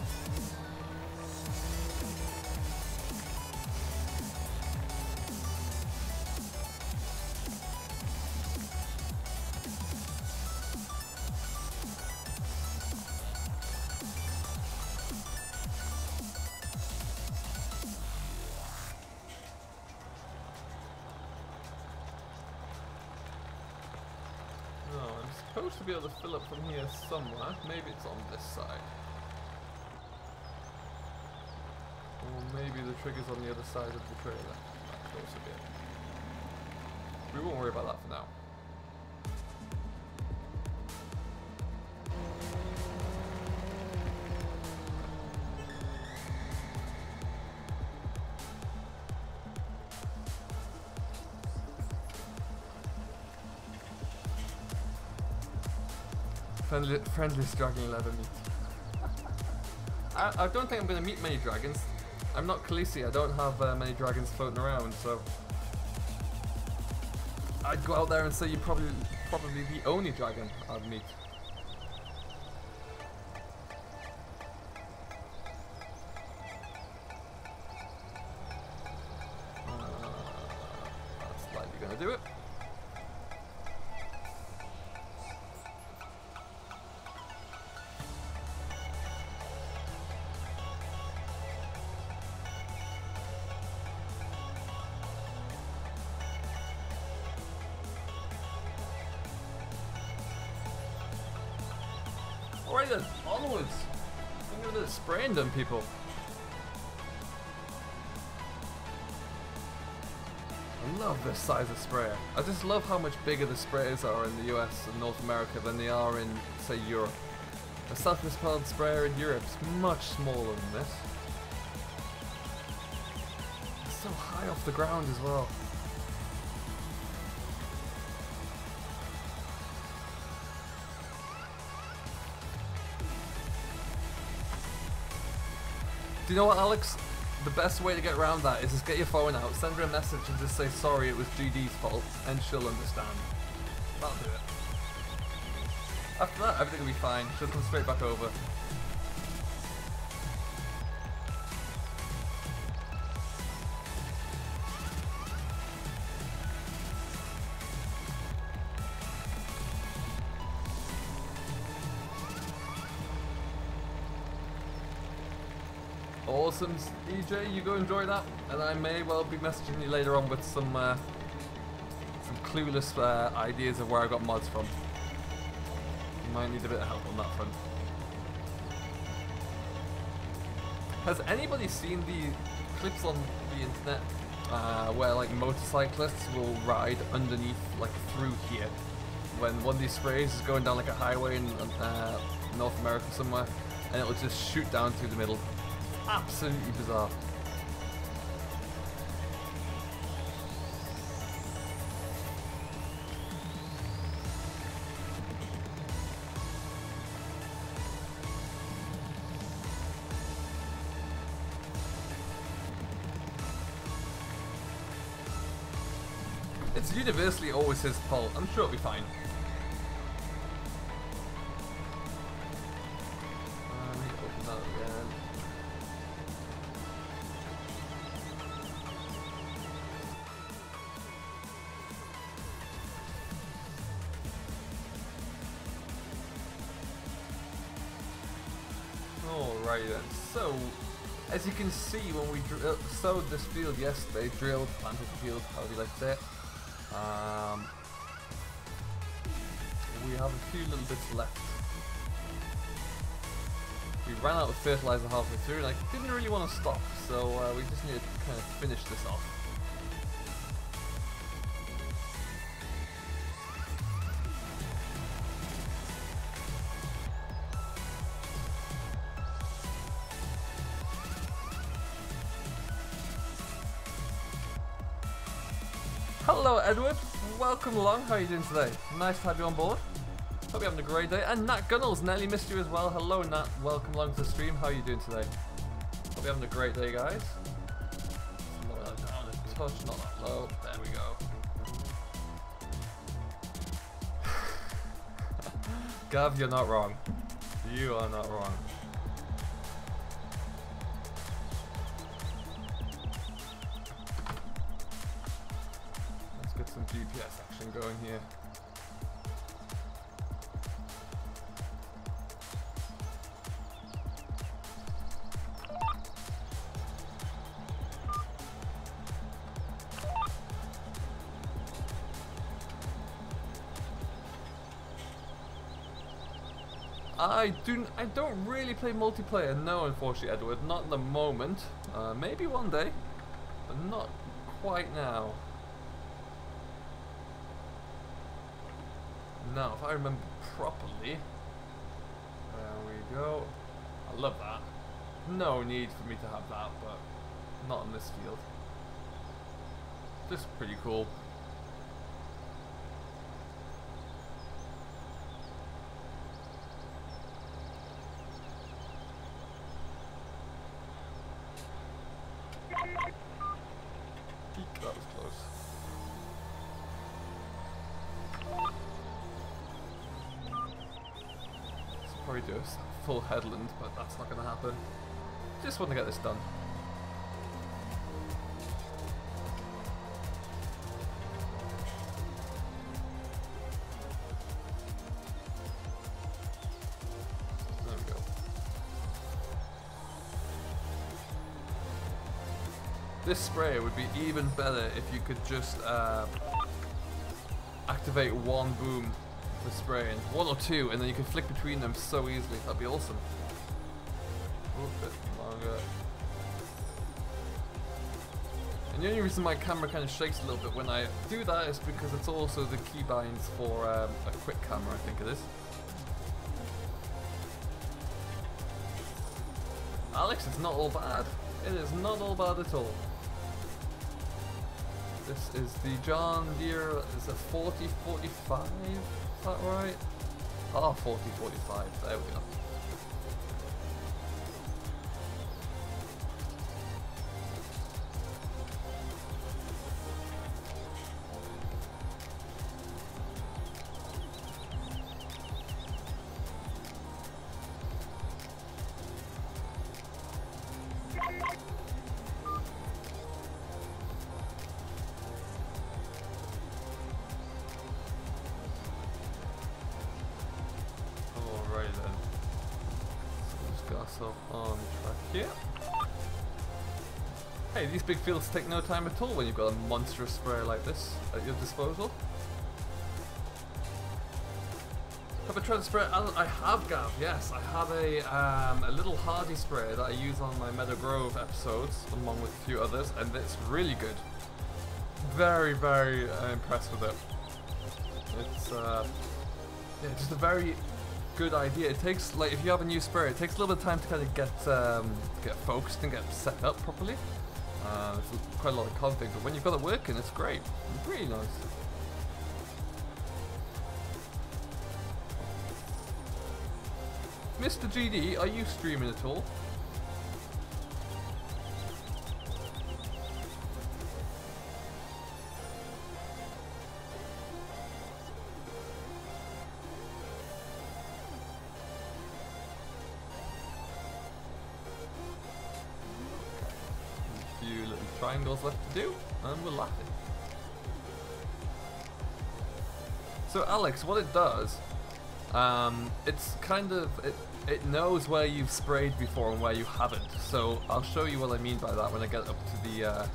Supposed to be able to fill up from here somewhere. Maybe it's on this side. Or maybe the trigger's on the other side of the trailer. That could also be it. We won't worry about that for now. Friendliest dragon you'll ever meet. I don't think I'm going to meet many dragons. I'm not Khaleesi, I don't have many dragons floating around, so I'd go out there and say you're probably the only dragon I'd meet. That's likely going to do it. Alright then, onwards! I'm gonna do the spraying done, people. I love this size of sprayer. I just love how much bigger the sprayers are in the US and North America than they are in, say, Europe. A self-propelled sprayer in Europe is much smaller than this. It's so high off the ground as well. Do you know what, Alex? The best way to get around that is just get your phone out, send her a message and just say sorry, it was GD's fault, and she'll understand. That'll do it. After that, everything will be fine. She'll come straight back over. Awesome, EJ, you go enjoy that, and I may well be messaging you later on with some clueless ideas of where I got mods from. You might need a bit of help on that front. Has anybody seen the clips on the internet where like motorcyclists will ride underneath, like through here, when one of these sprays is going down like a highway in North America somewhere, and it will just shoot down through the middle. Absolutely bizarre. It's universally always his fault. I'm sure it'll be fine. Let me open that again. Alright then, so as you can see when we sowed this field yesterday, drilled, planted the field, however you like to say it, we have a few little bits left ran out of fertilizer halfway through, and I didn't really want to stop, so we just need to kind of finish this off. Hello Edward, welcome along, how are you doing today? Nice to have you on board. Hope you're having a great day. And Nat Gunnels, nearly missed you as well. Hello Nat, welcome along to the stream, how are you doing today? Hope you're having a great day guys. Lower that down a touch, not that low, there we go. Gav, you're not wrong. You are not wrong. Some DPS action going here. I don't really play multiplayer, no, unfortunately, Edward. Not at the moment. Maybe one day, but not quite now. Now, if I remember properly, there we go. I love that. No need for me to have that, but not in this field. Just pretty cool. Eek, that was close. Probably do a full headland, but that's not going to happen. Just want to get this done. There we go. This spray would be even better if you could just activate one boom for spraying, one or two, and then you can flick between them so easily. That'd be awesome. A bit longer. And the only reason my camera kind of shakes a little bit when I do that is because it's also the keybinds for a quick camera, I think it is. Alex, it's not all bad. It is not all bad at all. This is the John Deere, is it 4045? Is that right? Oh, 4045, there we go. On track here. Hey, these big fields take no time at all when you've got a monstrous sprayer like this at your disposal. Have I tried to spray? I have, Gav. Yes, I have a little hardy sprayer that I use on my Meadow Grove episodes, along with a few others, and it's really good. Very, very impressed with it. It's yeah, just a very good idea. It takes, like, if you have a new sprayer, it takes a little bit of time to kind of get focused and get set up properly. It's quite a lot of config, but when you've got it working, it's great. It's really nice. Mr. GD, are you streaming at all? Triangles left to do, and we're laughing. So Alex, what it does, it's kind of, it knows where you've sprayed before and where you haven't. So I'll show you what I mean by that when I get up to the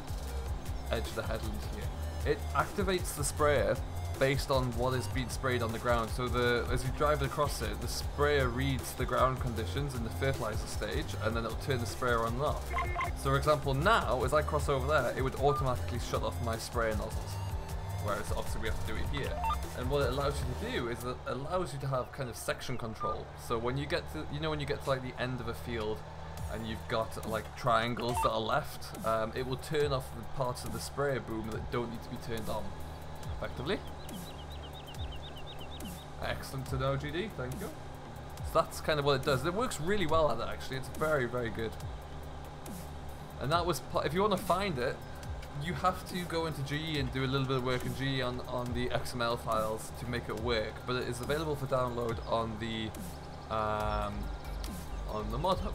edge of the headland here. It activates the sprayer based on what is being sprayed on the ground. So as you drive across it, the sprayer reads the ground conditions in the fertilizer stage, and then it'll turn the sprayer on and off. So for example, now as I cross over there, it would automatically shut off my sprayer nozzles, whereas obviously we have to do it here. And what it allows you to do is it allows you to have kind of section control. So when you get to, when you get to like the end of a field and you've got like triangles that are left, it will turn off the parts of the sprayer boom that don't need to be turned on effectively. Excellent to know, GD, thank you. So that's kind of what it does. It works really well at it actually, it's very, very good. And that was, if you want to find it, you have to go into GE and do a little bit of work in GE on the XML files to make it work, but it is available for download on the mod hub.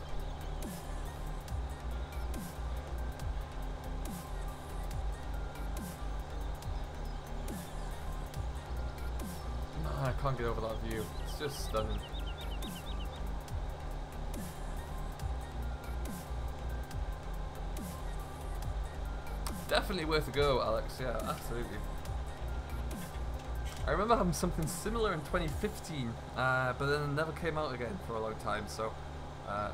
I can't get over that view. It's just stunning. Definitely worth a go, Alex. Yeah, absolutely. I remember having something similar in 2015, but then it never came out again for a long time. So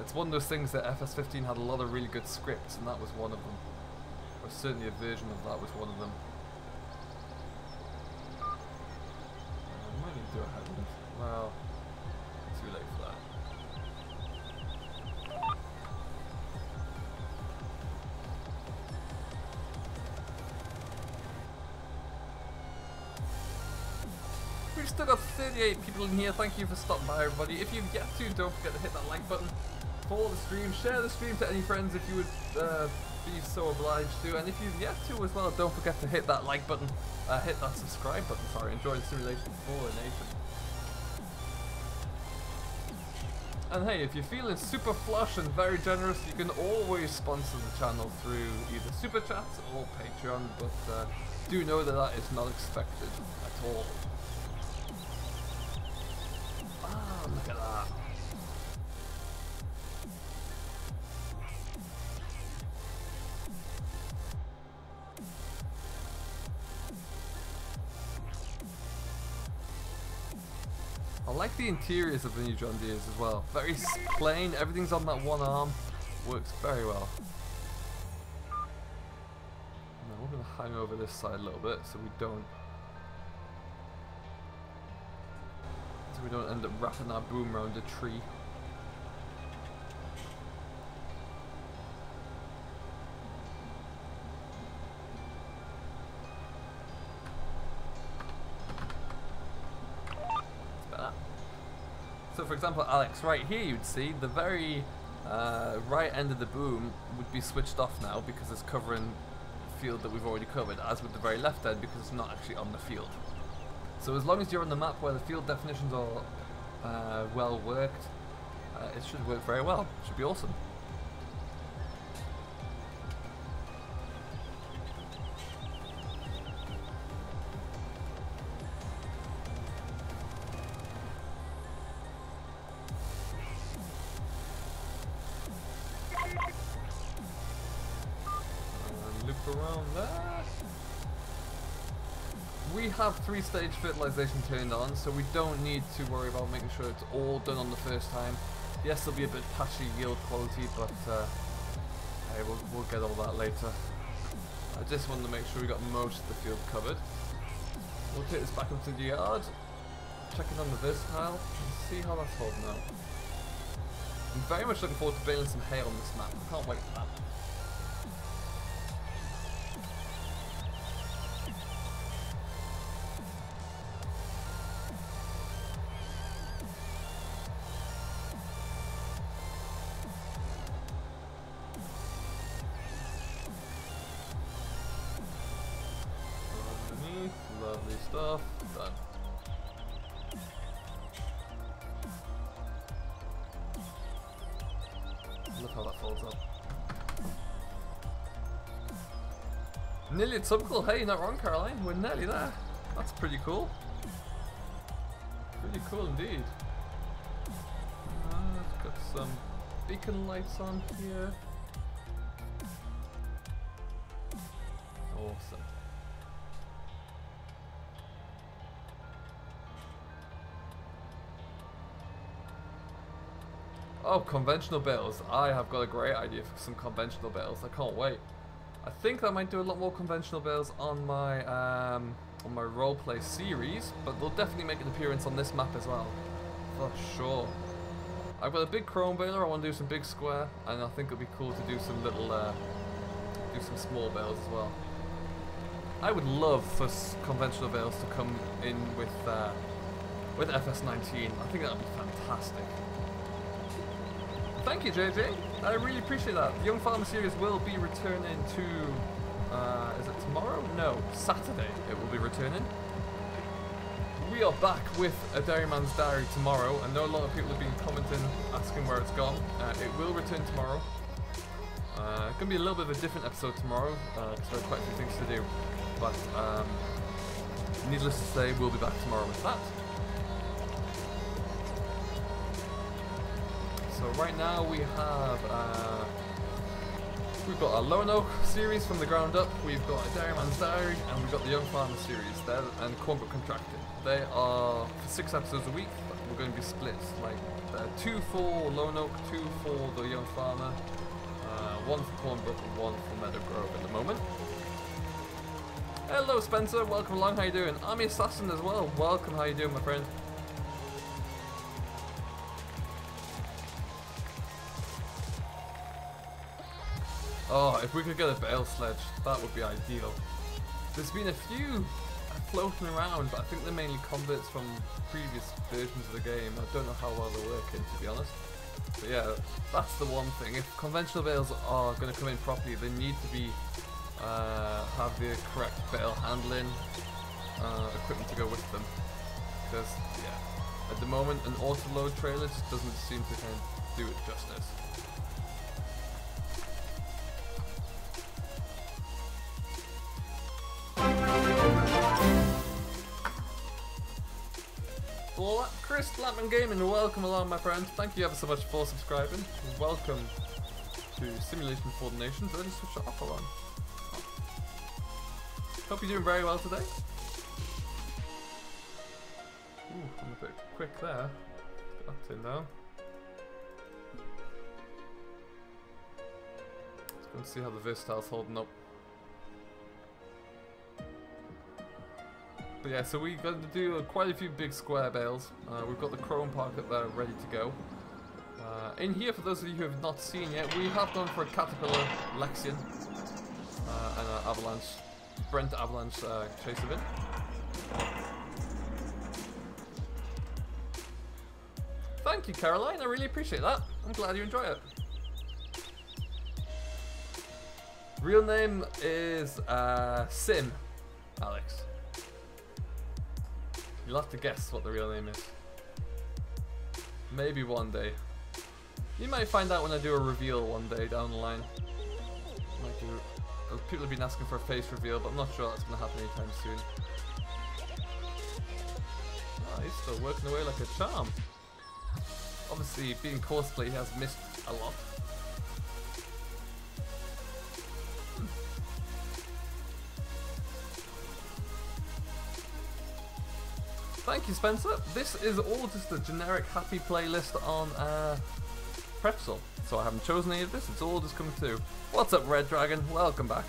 it's one of those things that FS17 had a lot of really good scripts, and that was one of them. Or certainly a version of that was one of them. I might need to do a headwind. Well, too late for that. We've still got 38 people in here. Thank you for stopping by, everybody. If you've yet to, don't forget to hit that like button, follow the stream, share the stream to any friends if you would be so obliged to, and if you've yet to as well, don't forget to hit that like button, hit that subscribe button, sorry, and join the simulation for a nation. And hey, if you're feeling super flush and very generous, you can always sponsor the channel through either Super Chats or Patreon, but do know that that is not expected at all. Ah, look at that. I like the interiors of the new John Deeres as well. Very plain, everything's on that one arm. Works very well. Now we're going to hang over this side a little bit so we don't end up wrapping our boom around a tree. So for example, Alex, right here you'd see the very right end of the boom would be switched off now because it's covering the field that we've already covered, as with the very left end because it's not actually on the field. So as long as you're on the map where the field definitions are well worked, it should work very well. It should be awesome. Around there. We have 3-stage fertilization turned on, so we don't need to worry about making sure it's all done on the first time. Yes, there'll be a bit patchy yield quality, but hey, we'll get all that later. I just wanted to make sure we got most of the field covered. We'll take this back up to the yard, checking on the versatile, and see how that's holding out. I'm very much looking forward to baling some hay on this map. I can't wait for that. Lovely stuff. Done. Look how that folds up. Nearly at subcool. Hey, you're not wrong, Caroline. We're nearly there. That's pretty cool. Pretty cool indeed. Let's got some beacon lights on here. Awesome. Oh, conventional bales. I have got a great idea for some conventional bales. I can't wait. I think I might do a lot more conventional bales on my roleplay series, but they'll definitely make an appearance on this map as well, for sure. I've got a big chrome baler. I want to do some big square, and I think it'll be cool to do some little, do some small bales as well. I would love for conventional bales to come in with FS17. I think that would be fantastic. Thank you, JJ. I really appreciate that. The Young Farmer series will be returning to, is it tomorrow? No, Saturday it will be returning. We are back with A Dairyman's Diary tomorrow. I know a lot of people have been commenting, asking where it's gone. It will return tomorrow. It's going to be a little bit of a different episode tomorrow, because there are quite a few things to do. But, needless to say, we'll be back tomorrow with that. So right now we have, we've got our Lone Oak series from the ground up, we've got A Dairyman's Diary, and we've got the Young Farmer series there, and Cornbrook Contracting. They are 6 episodes a week. We're going to be split, like 2 for Lone Oak, 2 for the Young Farmer, 1 for Cornbrook, and 1 for Meadow Grove at the moment. Hello Spencer, welcome along, how you doing? Army Assassin as well, welcome, how you doing my friend? Oh, if we could get a bale sledge, that would be ideal. There's been a few floating around, but I think they're mainly converts from previous versions of the game. I don't know how well they're working, to be honest. But yeah, that's the one thing. If conventional bales are going to come in properly, they need to be have the correct bale handling equipment to go with them. Because yeah, at the moment an auto load trailer just doesn't seem to kind of do it justice. Well, Chris Blackman Gaming, welcome along my friend. Thank you ever so much for subscribing. Welcome to Simulation for the Nations. Did I just switch it off or on? Hope you're doing very well today. Ooh, I'm a bit quick there. Get that in now. Let's go and see how the Verstaal's holding up. But yeah, so we're going to do quite a few big square bales. We've got the Chrome Pocket there ready to go. In here, for those of you who have not seen yet, we have gone for a Caterpillar Lexion and an Avalanche, Brent Avalanche Chaser bin. Thank you, Caroline. I really appreciate that. I'm glad you enjoy it. Real name is Sim, Alex. You'll have to guess what the real name is. Maybe one day. You might find out when I do a reveal one day down the line. Might do. People have been asking for a face reveal, but I'm not sure that's going to happen anytime soon. Oh, he's still working away like a charm. Obviously, being cosplay, he has missed a lot. Thank you, Spencer. This is all just a generic happy playlist on Pretzel. So I haven't chosen any of this, it's all just coming through. What's up, Red Dragon? Welcome back.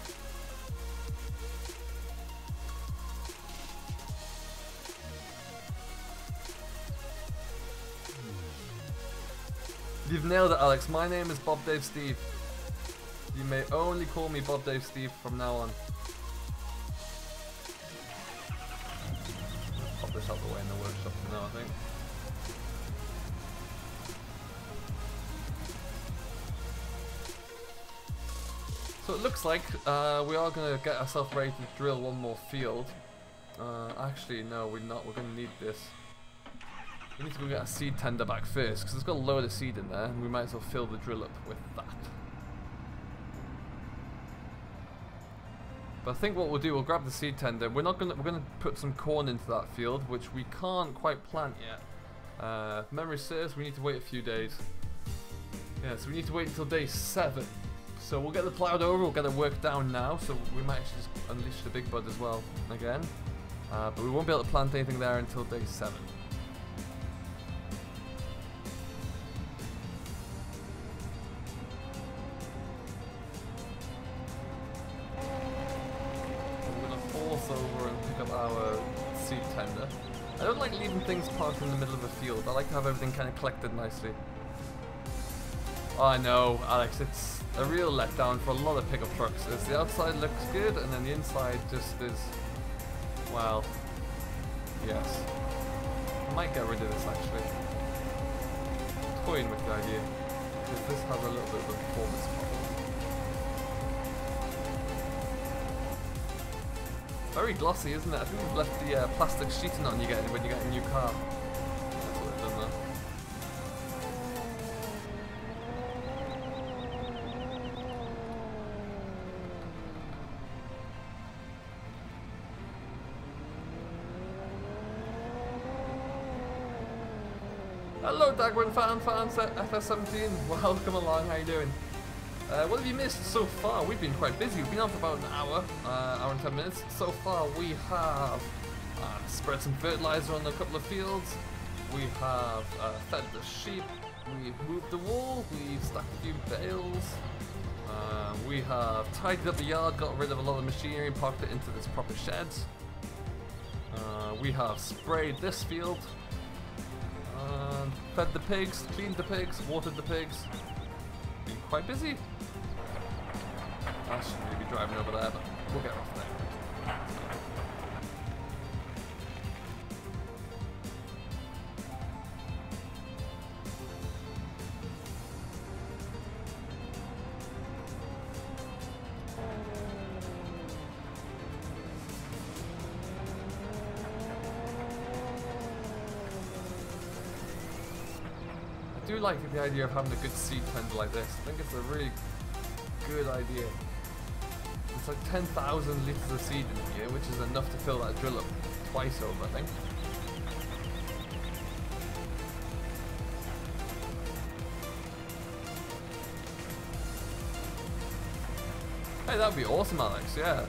You've nailed it, Alex. My name is Bob Dave Steve. You may only call me Bob Dave Steve from now on. Pop this out the way in the workshop for now, I think. So it looks like we are going to get ourselves ready to drill one more field. Actually, no, we're not. We're going to need this. We need to go get a seed tender back first, because it's got a load of seed in there, and we might as well fill the drill up with that. But I think what we'll do, we'll grab the seed tender. We're gonna put some corn into that field, which we can't quite plant yet. If memory serves, we need to wait a few days. Yeah, so we need to wait until day 7. So we'll get the ploughed over, we'll get it worked down now, so we might actually just unleash the big bud as well again. But we won't be able to plant anything there until day 7. defender. I don't like leaving things parked in the middle of a field. I like to have everything kind of collected nicely. Oh, I know, Alex, it's a real letdown for a lot of pickup trucks. Is the outside looks good and then the inside just is, well, yes. I might get rid of this actually. Toying with the idea, because this has a little bit of a performance problem. Very glossy, isn't it? I think we've left the plastic sheeting on when you get a new car. That's what they've done there. Hello Dagwin fans, FS17, welcome along, how you doing? What have you missed so far? We've been quite busy, we've been on for about an hour and 10 minutes. So far we have spread some fertilizer on a couple of fields, we have fed the sheep, we've moved the wool, we've stacked a few bales, we have tidied up the yard, got rid of a lot of machinery and parked it into this proper shed. We have sprayed this field, fed the pigs, cleaned the pigs, watered the pigs. Been quite busy. I shouldn't really be driving over there, but we'll get off there. I do like the idea of having a good seed tender like this. I think it's a really good idea. It's like 10,000 litres of seed in here, which is enough to fill that drill up twice over, I think. Hey, that would be awesome, Alex, yeah.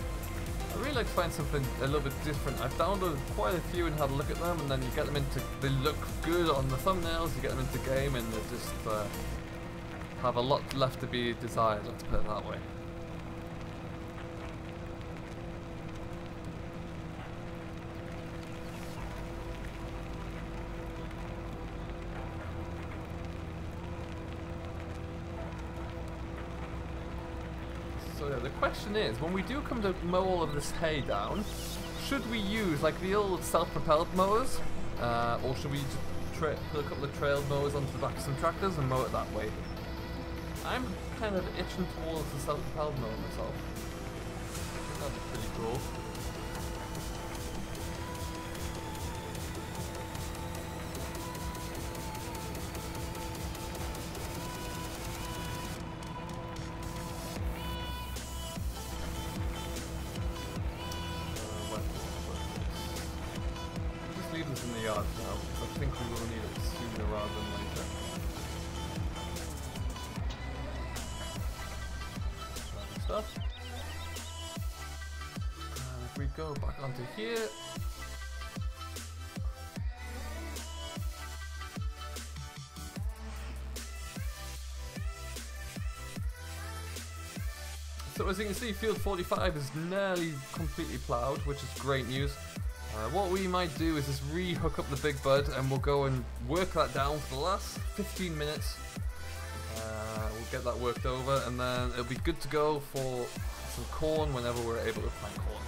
I really like to find something a little bit different. I've downloaded quite a few and had a look at them, and then you get them into, they look good on the thumbnails, you get them into game, and they just have a lot left to be desired, let's put it that way. So yeah, the question is, when we do come to mow all of this hay down, should we use like the old self-propelled mowers, or should we just put a couple of trailed mowers onto the back of some tractors and mow it that way? I'm kind of itching towards the self-propelled mower myself. I think that'd be pretty cool. In the yard now, because I think we will need it sooner rather than later. Stuff. And if we go back onto here, so as you can see, field 45 is nearly completely ploughed, which is great news. What we might do is just re-hook up the big bud, and we'll go and work that down for the last 15 minutes. We'll get that worked over, and then it'll be good to go for some corn whenever we're able to plant corn.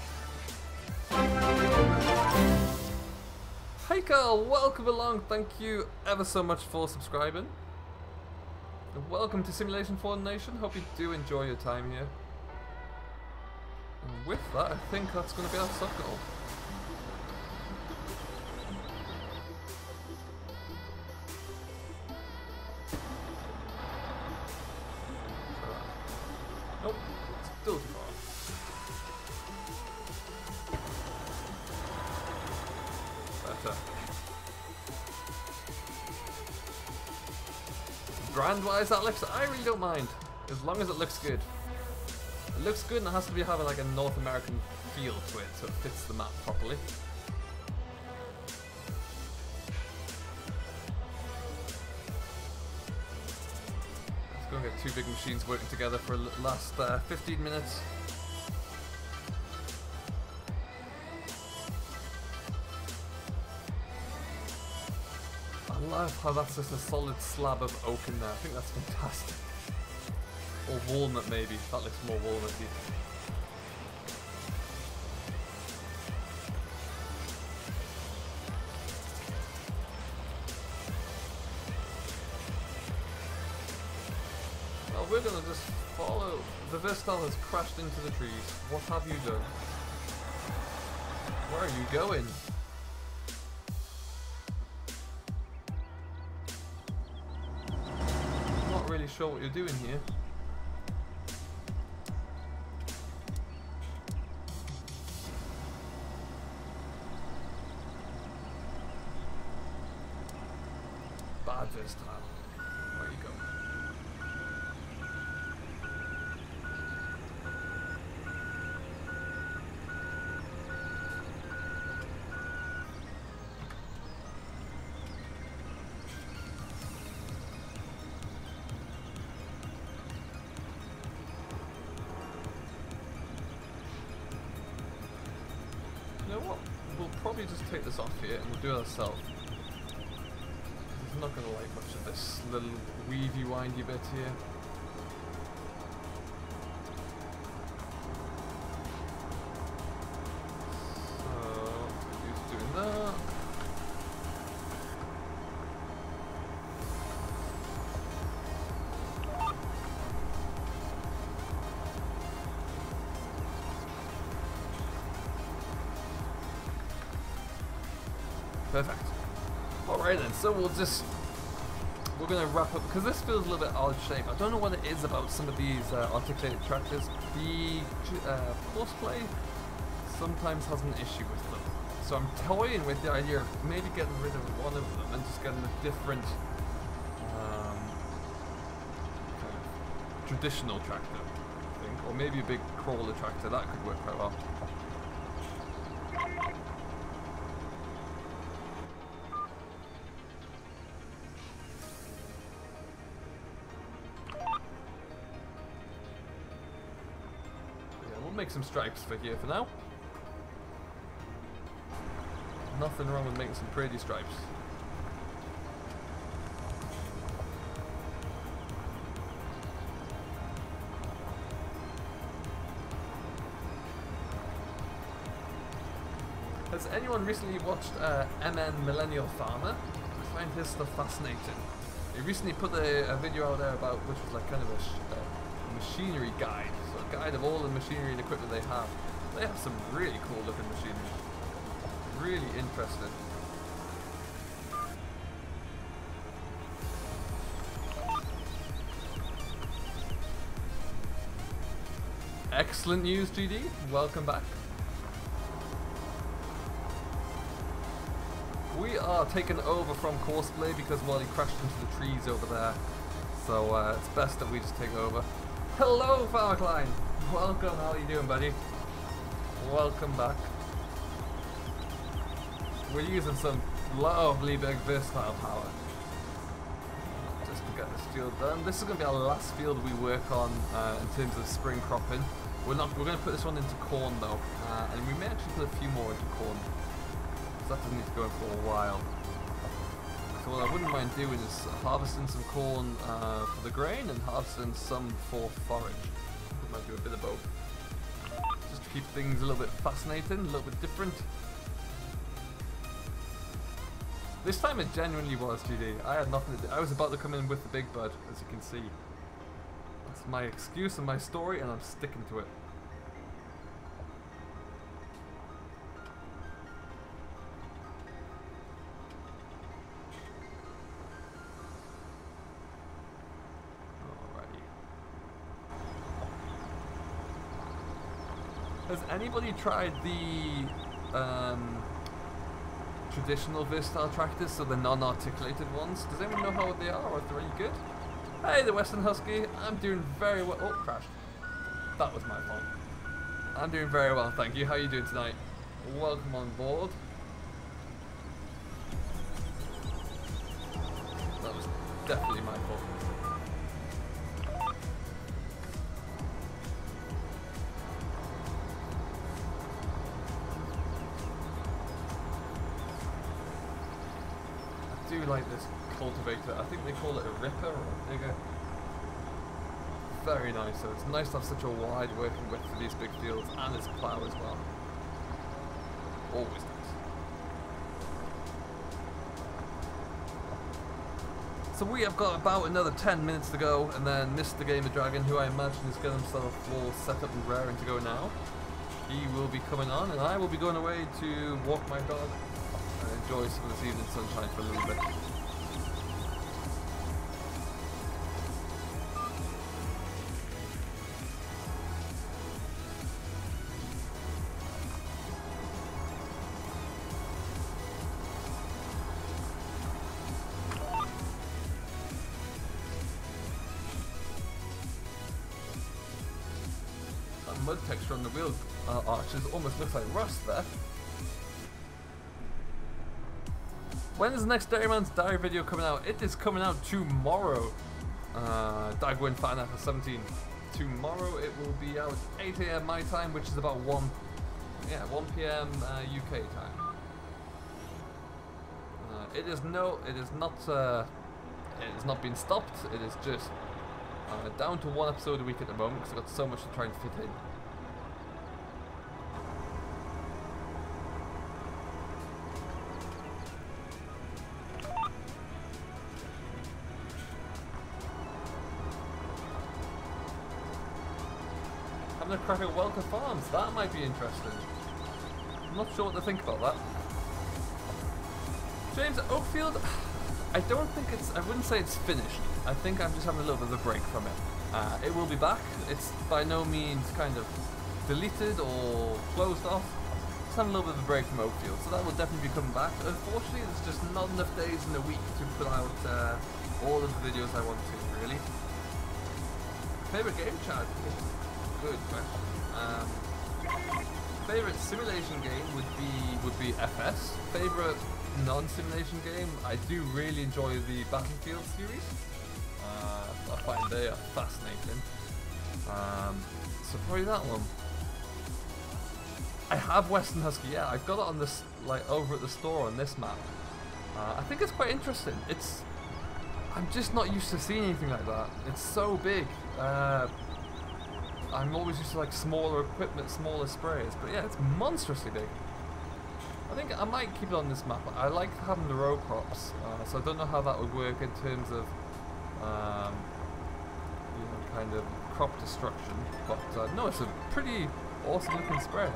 Hey Carl, welcome along, thank you ever so much for subscribing. And welcome to Simulation 4 Nation, hope you do enjoy your time here. And with that, I think that's going to be our sub-goal. Nope, still too far. Better. Brand-wise, Alex, I really don't mind, as long as it looks good. It looks good and it has to be having like a North American feel to it, so it fits the map properly. Let's go and get two big machines working together for the last 15 minutes. love how that's just a solid slab of oak in there. I think that's fantastic. Or walnut maybe. That looks more walnutty. Well, we're gonna just follow. The Vistal has crashed into the trees. What have you done? Where are you going? Not really sure what you're doing here. Bad Vistal. Where you go? You know what? We'll probably just take this off here and we'll do it ourselves. I'm not going to like much of this little weavy windy bit here. So, just doing that. Perfect. Alright then, so we're going to wrap up, because this feels a little bit odd shape. I don't know what it is about some of these articulated tractors. The horseplay sometimes has an issue with them. So I'm toying with the idea of maybe getting rid of one of them and just getting a different kind of traditional tractor, I think. Or maybe a big crawler tractor, that could work quite well. Make some stripes for here for now. Nothing wrong with making some pretty stripes. Has anyone recently watched MN Millennial Farmer? I find his stuff fascinating. He recently put a video out there about, which was like kind of a machinery guide. Guide of all the machinery and equipment they have. They have some really cool looking machinery. Really interesting. Excellent news, GD. Welcome back. We are taken over from Courseplay because Wally crashed into the trees over there. So it's best that we just take over. Hello, Farmer Klein! Welcome, how are you doing, buddy? Welcome back. We're using some lovely big Vistal power. Just to get this field done. This is going to be our last field we work on in terms of spring cropping. We're going to put this one into corn though, and we may actually put a few more into corn. So that doesn't need to go in for a while. So what I wouldn't mind doing is harvesting some corn for the grain and harvesting some for forage. We might do a bit of both. Just to keep things a little bit fascinating, a little bit different. This time it genuinely was, GD. I had nothing to do. I was about to come in with the big bud, as you can see. That's my excuse and my story, and I'm sticking to it. Has anybody tried the traditional Vistal tractors, so the non-articulated ones? Does anyone know how they are, or if they're any good? Hey, the Western Husky, I'm doing very well. Oh, crashed. That was my fault. I'm doing very well, thank you. How are you doing tonight? Welcome on board. That was definitely my fault. like this cultivator. I think they call it a ripper or a digger. Very nice. So it's nice to have such a wide working width for these big fields, and it's plough as well. Always nice. So we have got about another 10 minutes to go, and then Mr. Gamer Dragon, who I imagine is getting himself all set up and raring to go now, he will be coming on, and I will be going away to walk my dog and enjoy some of this evening sunshine for a little bit. Mud texture on the wheel arches almost looks like rust there. When is the next Dairyman's Diary video coming out? It is coming out tomorrow. Dagwin fan FS17. Tomorrow it will be out 8 AM my time, which is about 1 PM UK time. It has not been stopped. It is just down to 1 episode a week at the moment because I've got so much to try and fit in. Having a crack at Welker Farms, that might be interesting. I'm not sure what to think about that. James, Oakfield, I wouldn't say it's finished. I think I'm just having a little bit of a break from it. It will be back. It's by no means kind of deleted or closed off. Just having a little bit of a break from Oakfield, so that will definitely be coming back. Unfortunately, there's just not enough days in the week to put out all of the videos I want to, really. Favorite game, Chad? Good question. Favorite simulation game would be FS. Favorite non-simulation game, I do really enjoy the Battlefield series. I find they are fascinating. So probably that one. I have Western Husky, yeah, I've got it on this, like over at the store on this map. I think it's quite interesting. I'm just not used to seeing anything like that. It's so big. I'm always used to like smaller equipment, smaller sprayers, but yeah, it's monstrously big. I think I might keep it on this map. I like having the row crops, so I don't know how that would work in terms of, kind of crop destruction. But no, it's a pretty awesome looking sprayer.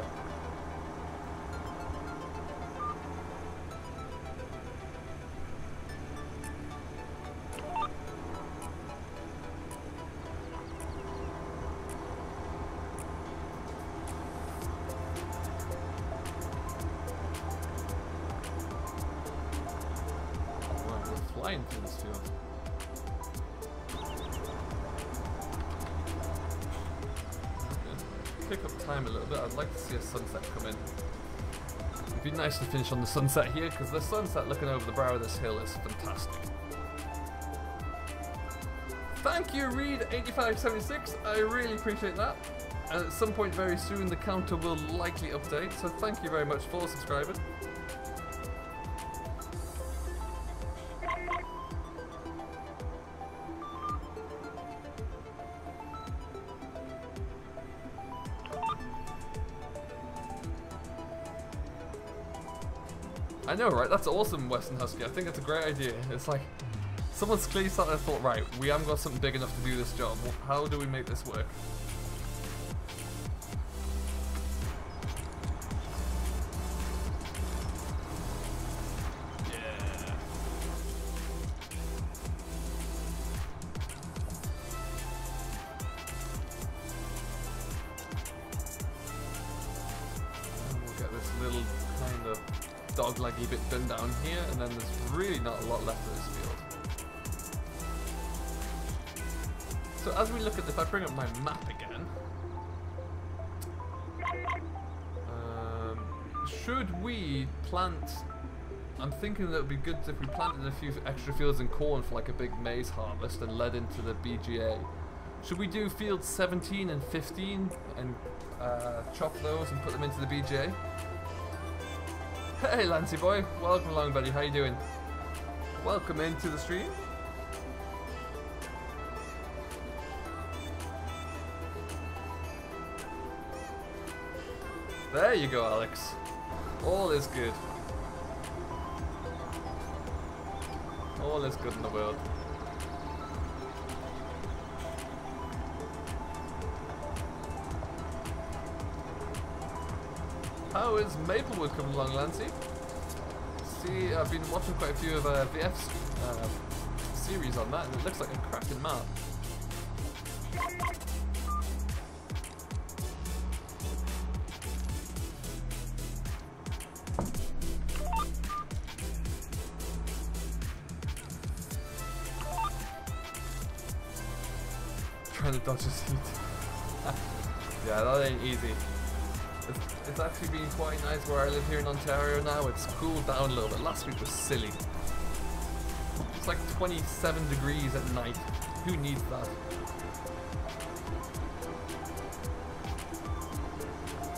Flying through this field. Pick up time a little bit. I'd like to see a sunset come in. It'd be nice to finish on the sunset here because the sunset looking over the brow of this hill is fantastic. Thank you, Reed8576. I really appreciate that. And at some point very soon the counter will likely update, so thank you very much for subscribing. I know, right? That's awesome, Western Husky. I think it's a great idea. It's like, someone's clearly started and thought, right, we haven't got something big enough to do this job. How do we make this work? Yeah. And we'll get this little kind of dog-leggy bit done down here, and then there's really not a lot left of this field. So as we look at, if I bring up my map again, should we plant, I'm thinking that it would be good if we planted a few extra fields in corn for like a big maize harvest and led into the BGA. Should we do fields 17 and 15 and chop those and put them into the BGA? Hey Lancey boy, welcome along buddy, how you doing? welcome into the stream. There you go, Alex. All is good. All is good in the world. How is Maplewood coming along, Lancy? See, I've been watching quite a few of VF's series on that, and it looks like a cracking map. Trying to dodge a seat. Yeah, that ain't easy. It's actually been quite nice where I live here in Ontario now. It's cooled down a little bit. Last week was silly. It's like 27 degrees at night. Who needs that?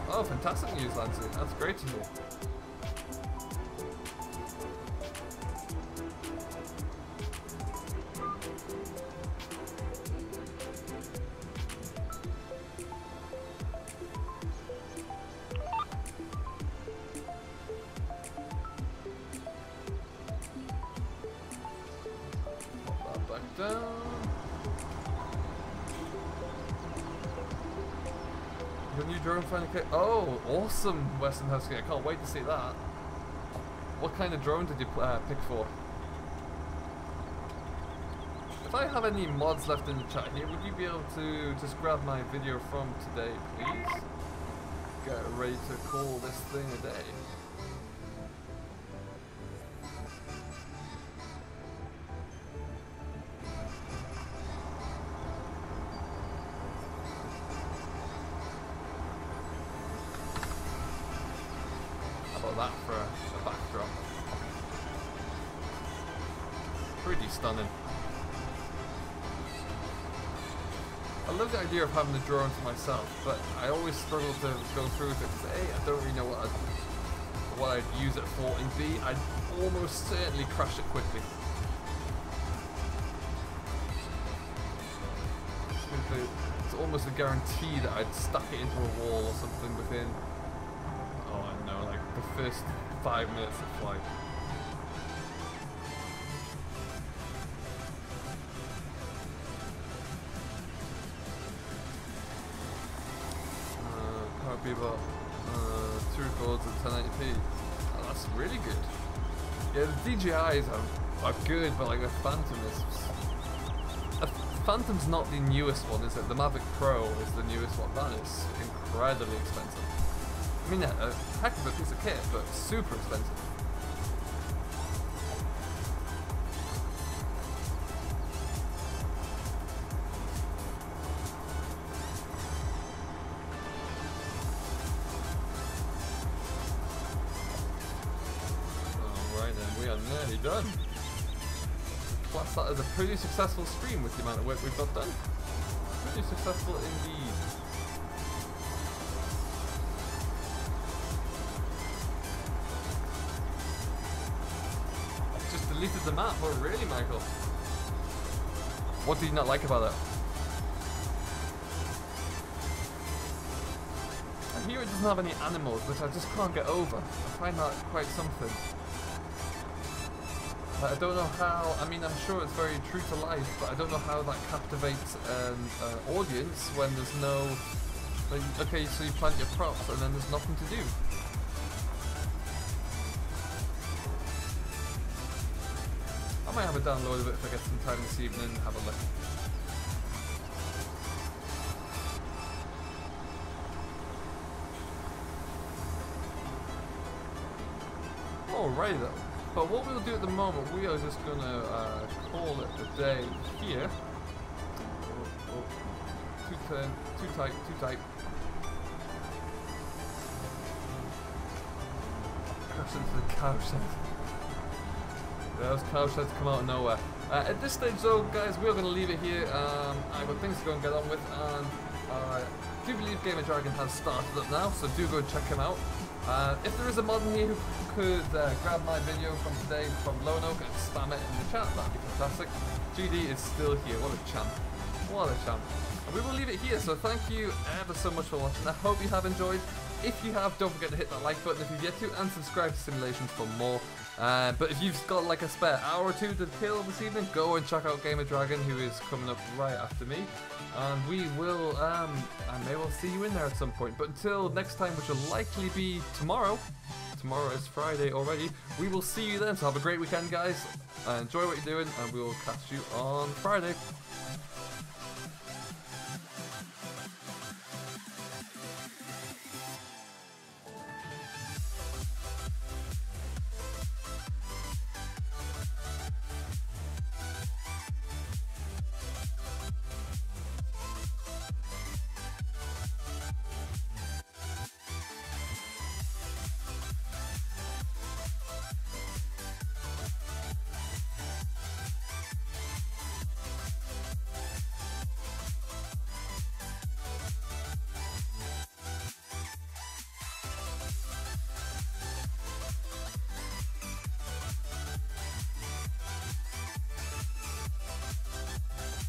Oh, fantastic news, Lancy. That's great to hear. The new drone finally came. Oh, awesome, Western Husky. I can't wait to see that. What kind of drone did you pick for? If I have any mods left in the chat here, would you be able to just grab my video from today, please? Get ready to call this thing a day. That for a backdrop. Pretty stunning. I love the idea of having the drone to myself, but I always struggle to go through with it because A, I don't really know what I'd use it for, and B, I'd almost certainly crash it quickly. It's almost a guarantee that I'd stuck it into a wall or something within, oh I know, like the first 5 minutes of flight. Can't be about 2 records at 1080p. Oh, that's really good. Yeah, the DJIs are good, but like the Phantom is... Phantom's not the newest one, is it? The Mavic Pro is the newest one. That is incredibly expensive. I mean, a heck of a piece of kit, but super expensive. Alright then, we are nearly done. Class that as a pretty successful stream with the amount of work we've got done. Pretty successful indeed. Just deleted the map, oh really, Michael? What did you not like about it? I hear it doesn't have any animals, which I just can't get over. I find that quite something. I don't know how, I mean I'm sure it's very true to life, but I don't know how that captivates an audience when there's no, like, okay, so you plant your crops and then there's nothing to do. I might have a download of it if I get some time this evening and have a look. Alright though. But what we'll do at the moment, we are just going to call it a day here. Too tight. Crash into the cow shed. Those cow sheds come out of nowhere. At this stage though, guys, we're going to leave it here. I've got things to go and get on with, and I do believe Gamer Dragon has started up now, so do go and check him out. If there is a mod in here who could grab my video from today from Lonoke and spam it in the chat, that'd be fantastic. GD is still here. What a champ. What a champ. And we will leave it here, so thank you ever so much for watching. I hope you have enjoyed. If you have, don't forget to hit that like button if you've yet to, and subscribe to Simulations for more. But if you've got like a spare hour or two to kill this evening, go and check out Gamer Dragon, who is coming up right after me. And we will, I may well see you in there at some point. But until next time, which will likely be tomorrow. Tomorrow is Friday already. We will see you then, so have a great weekend, guys. Enjoy what you're doing, and we will catch you on Friday.